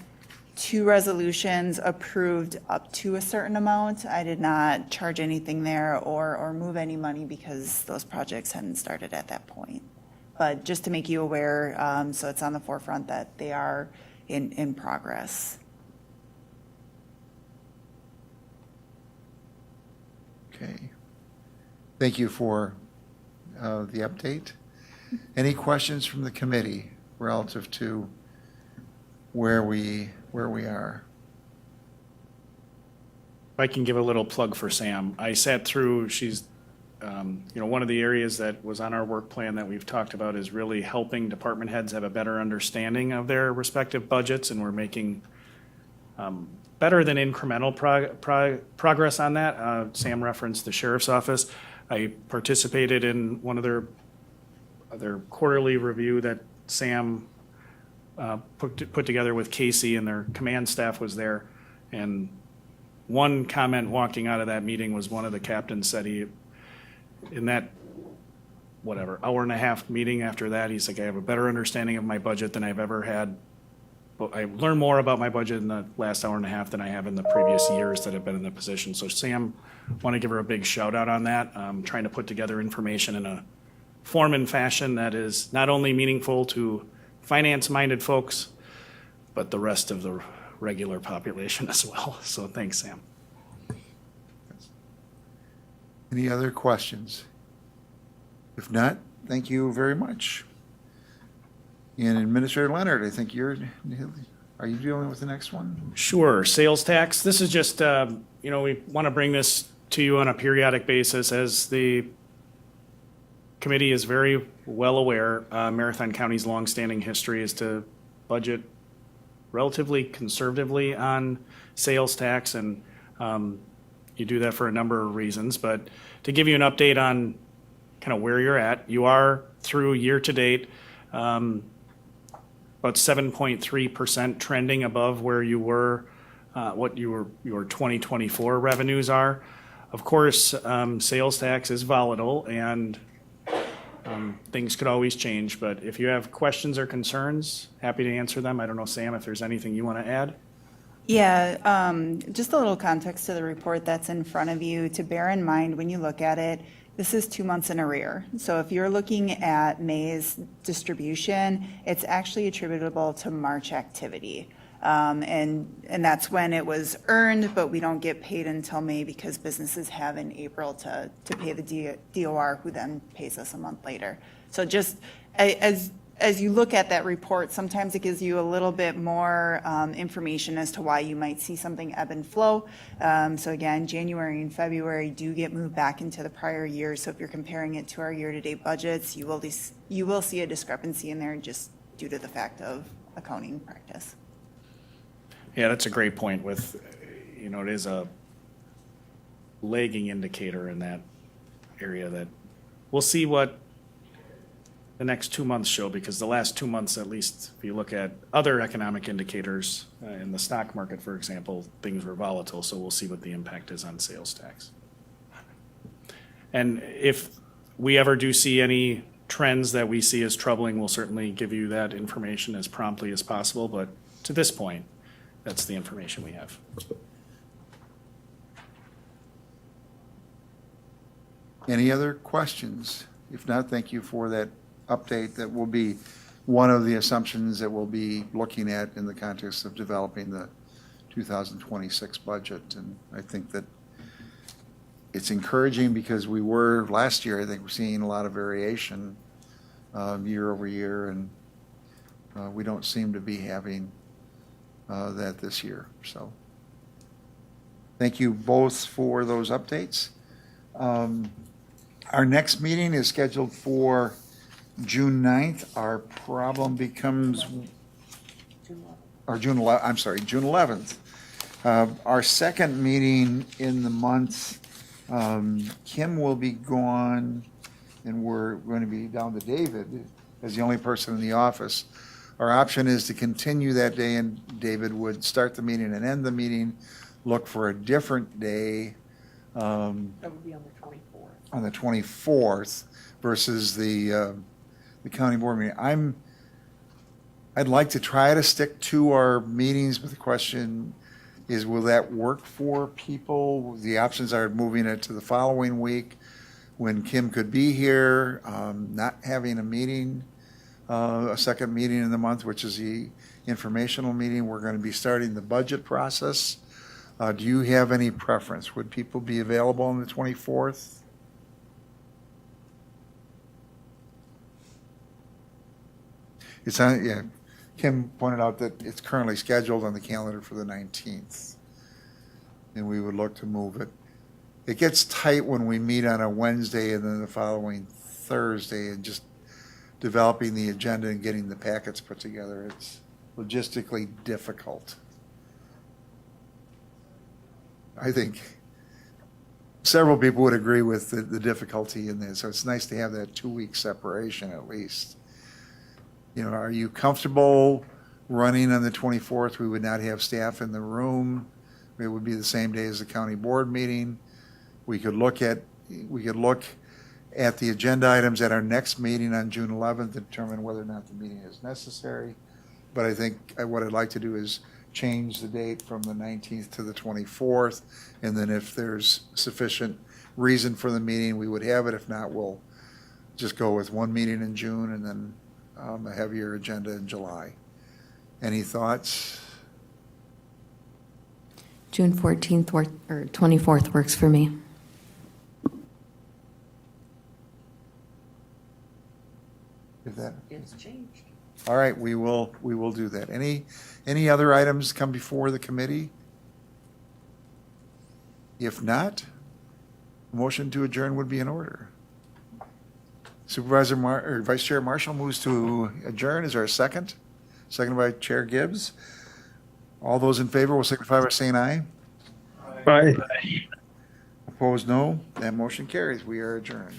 2 resolutions approved up to a certain amount, I did not charge anything there or move any money because those projects hadn't started at that point. But just to make you aware, so it's on the forefront that they are in progress. Okay. Thank you for the update. Any questions from the committee relative to where we are? If I can give a little plug for Sam, I sat through, she's, one of the areas that was on our work plan that we've talked about is really helping department heads have a better understanding of their respective budgets, and we're making better than incremental progress on that. Sam referenced the sheriff's office. I participated in one of their quarterly review that Sam put together with Casey, and their command staff was there. And one comment walking out of that meeting was one of the captains said in that, hour and a half meeting after that, he's like, I have a better understanding of my budget than I've ever had. But I learned more about my budget in the last hour and a half than I have in the previous years that I've been in the position. So Sam, want to give her a big shout out on that. Trying to put together information in a form and fashion that is not only meaningful to finance-minded folks, but the rest of the regular population as well. So thanks, Sam. Any other questions? If not, thank you very much. And Administrator Leonard, I think are you dealing with the next one? Sure. Sales tax. This is just, we want to bring this to you on a periodic basis. As the committee is very well aware, Marathon County's longstanding history is to budget relatively conservatively on sales tax, and you do that for a number of reasons. But to give you an update on kind of where you're at, you are through year to date about 7.3% trending above where you were, what your 2024 revenues are. Of course, sales tax is volatile, and things could always change. But if you have questions or concerns, happy to answer them. I don't know, Sam, if there's anything you want to add? Yeah, just a little context to the report that's in front of you to bear in mind when you look at it. This is 2 months in arrear. So if you're looking at May's distribution, it's actually attributable to March activity. And that's when it was earned, but we don't get paid until May because businesses have in April to pay the DOR, who then pays us a month later. So just as you look at that report, sometimes it gives you a little bit more information as to why you might see something ebb and flow. So again, January and February do get moved back into the prior year. So if you're comparing it to our year-to-date budgets, you will see a discrepancy in there just due to the fact of accounting practice. Yeah, that's a great point with, it is a lagging indicator in that area that we'll see what the next 2 months show, because the last 2 months, at least if you look at other economic indicators in the stock market, for example, things were volatile. So we'll see what the impact is on sales tax. And if we ever do see any trends that we see as troubling, we'll certainly give you that information as promptly as possible. But to this point, that's the information we have. Any other questions? If not, thank you for that update. That will be one of the assumptions that we'll be looking at in the context of developing the 2026 budget. And I think that it's encouraging because we were last year, I think, we're seeing a lot of variation year over year, and we don't seem to be having that this year. So thank you both for those updates. Our next meeting is scheduled for June 9th. Our problem becomes, or June 11th. Our second meeting in the month, Kim will be gone and we're going to be down to David as the only person in the office, our option is to continue that day, and David would start the meeting and end the meeting, look for a different day That would be on the 24th. on the 24th versus the county board meeting. I'd like to try to stick to our meetings, but the question is, will that work for people? The options are moving it to the following week when Kim could be here, not having a meeting, a second meeting in the month, which is the informational meeting. We're going to be starting the budget process. Do you have any preference? Would people be available on the 24th? It's on, yeah, Kim pointed out that it's currently scheduled on the calendar for the 19th. And we would look to move it. It gets tight when we meet on a Wednesday and then the following Thursday, and just developing the agenda and getting the packets put together. It's logistically difficult. I think several people would agree with the difficulty in this, so it's nice to have that 2-week separation at least. You know, are you comfortable running on the 24th? We would not have staff in the room. It would be the same day as the county board meeting. We could look at the agenda items at our next meeting on June 11th to determine whether or not the meeting is necessary. But I think what I'd like to do is change the date from the 19th to the 24th. And then if there's sufficient reason for the meeting, we would have it. If not, we'll just go with one meeting in June and then a heavier agenda in July. Any thoughts? June 14th or 24th works for me. If that, It's changed. all right, we will do that. Any other items come before the committee? If not, motion to adjourn would be in order. Supervisor or Vice Chair Marshall moves to adjourn. Is there a second? Seconded by Chair Gibbs. All those in favor will signify by saying aye. Aye. Opposed, no. That motion carries. We are adjourned.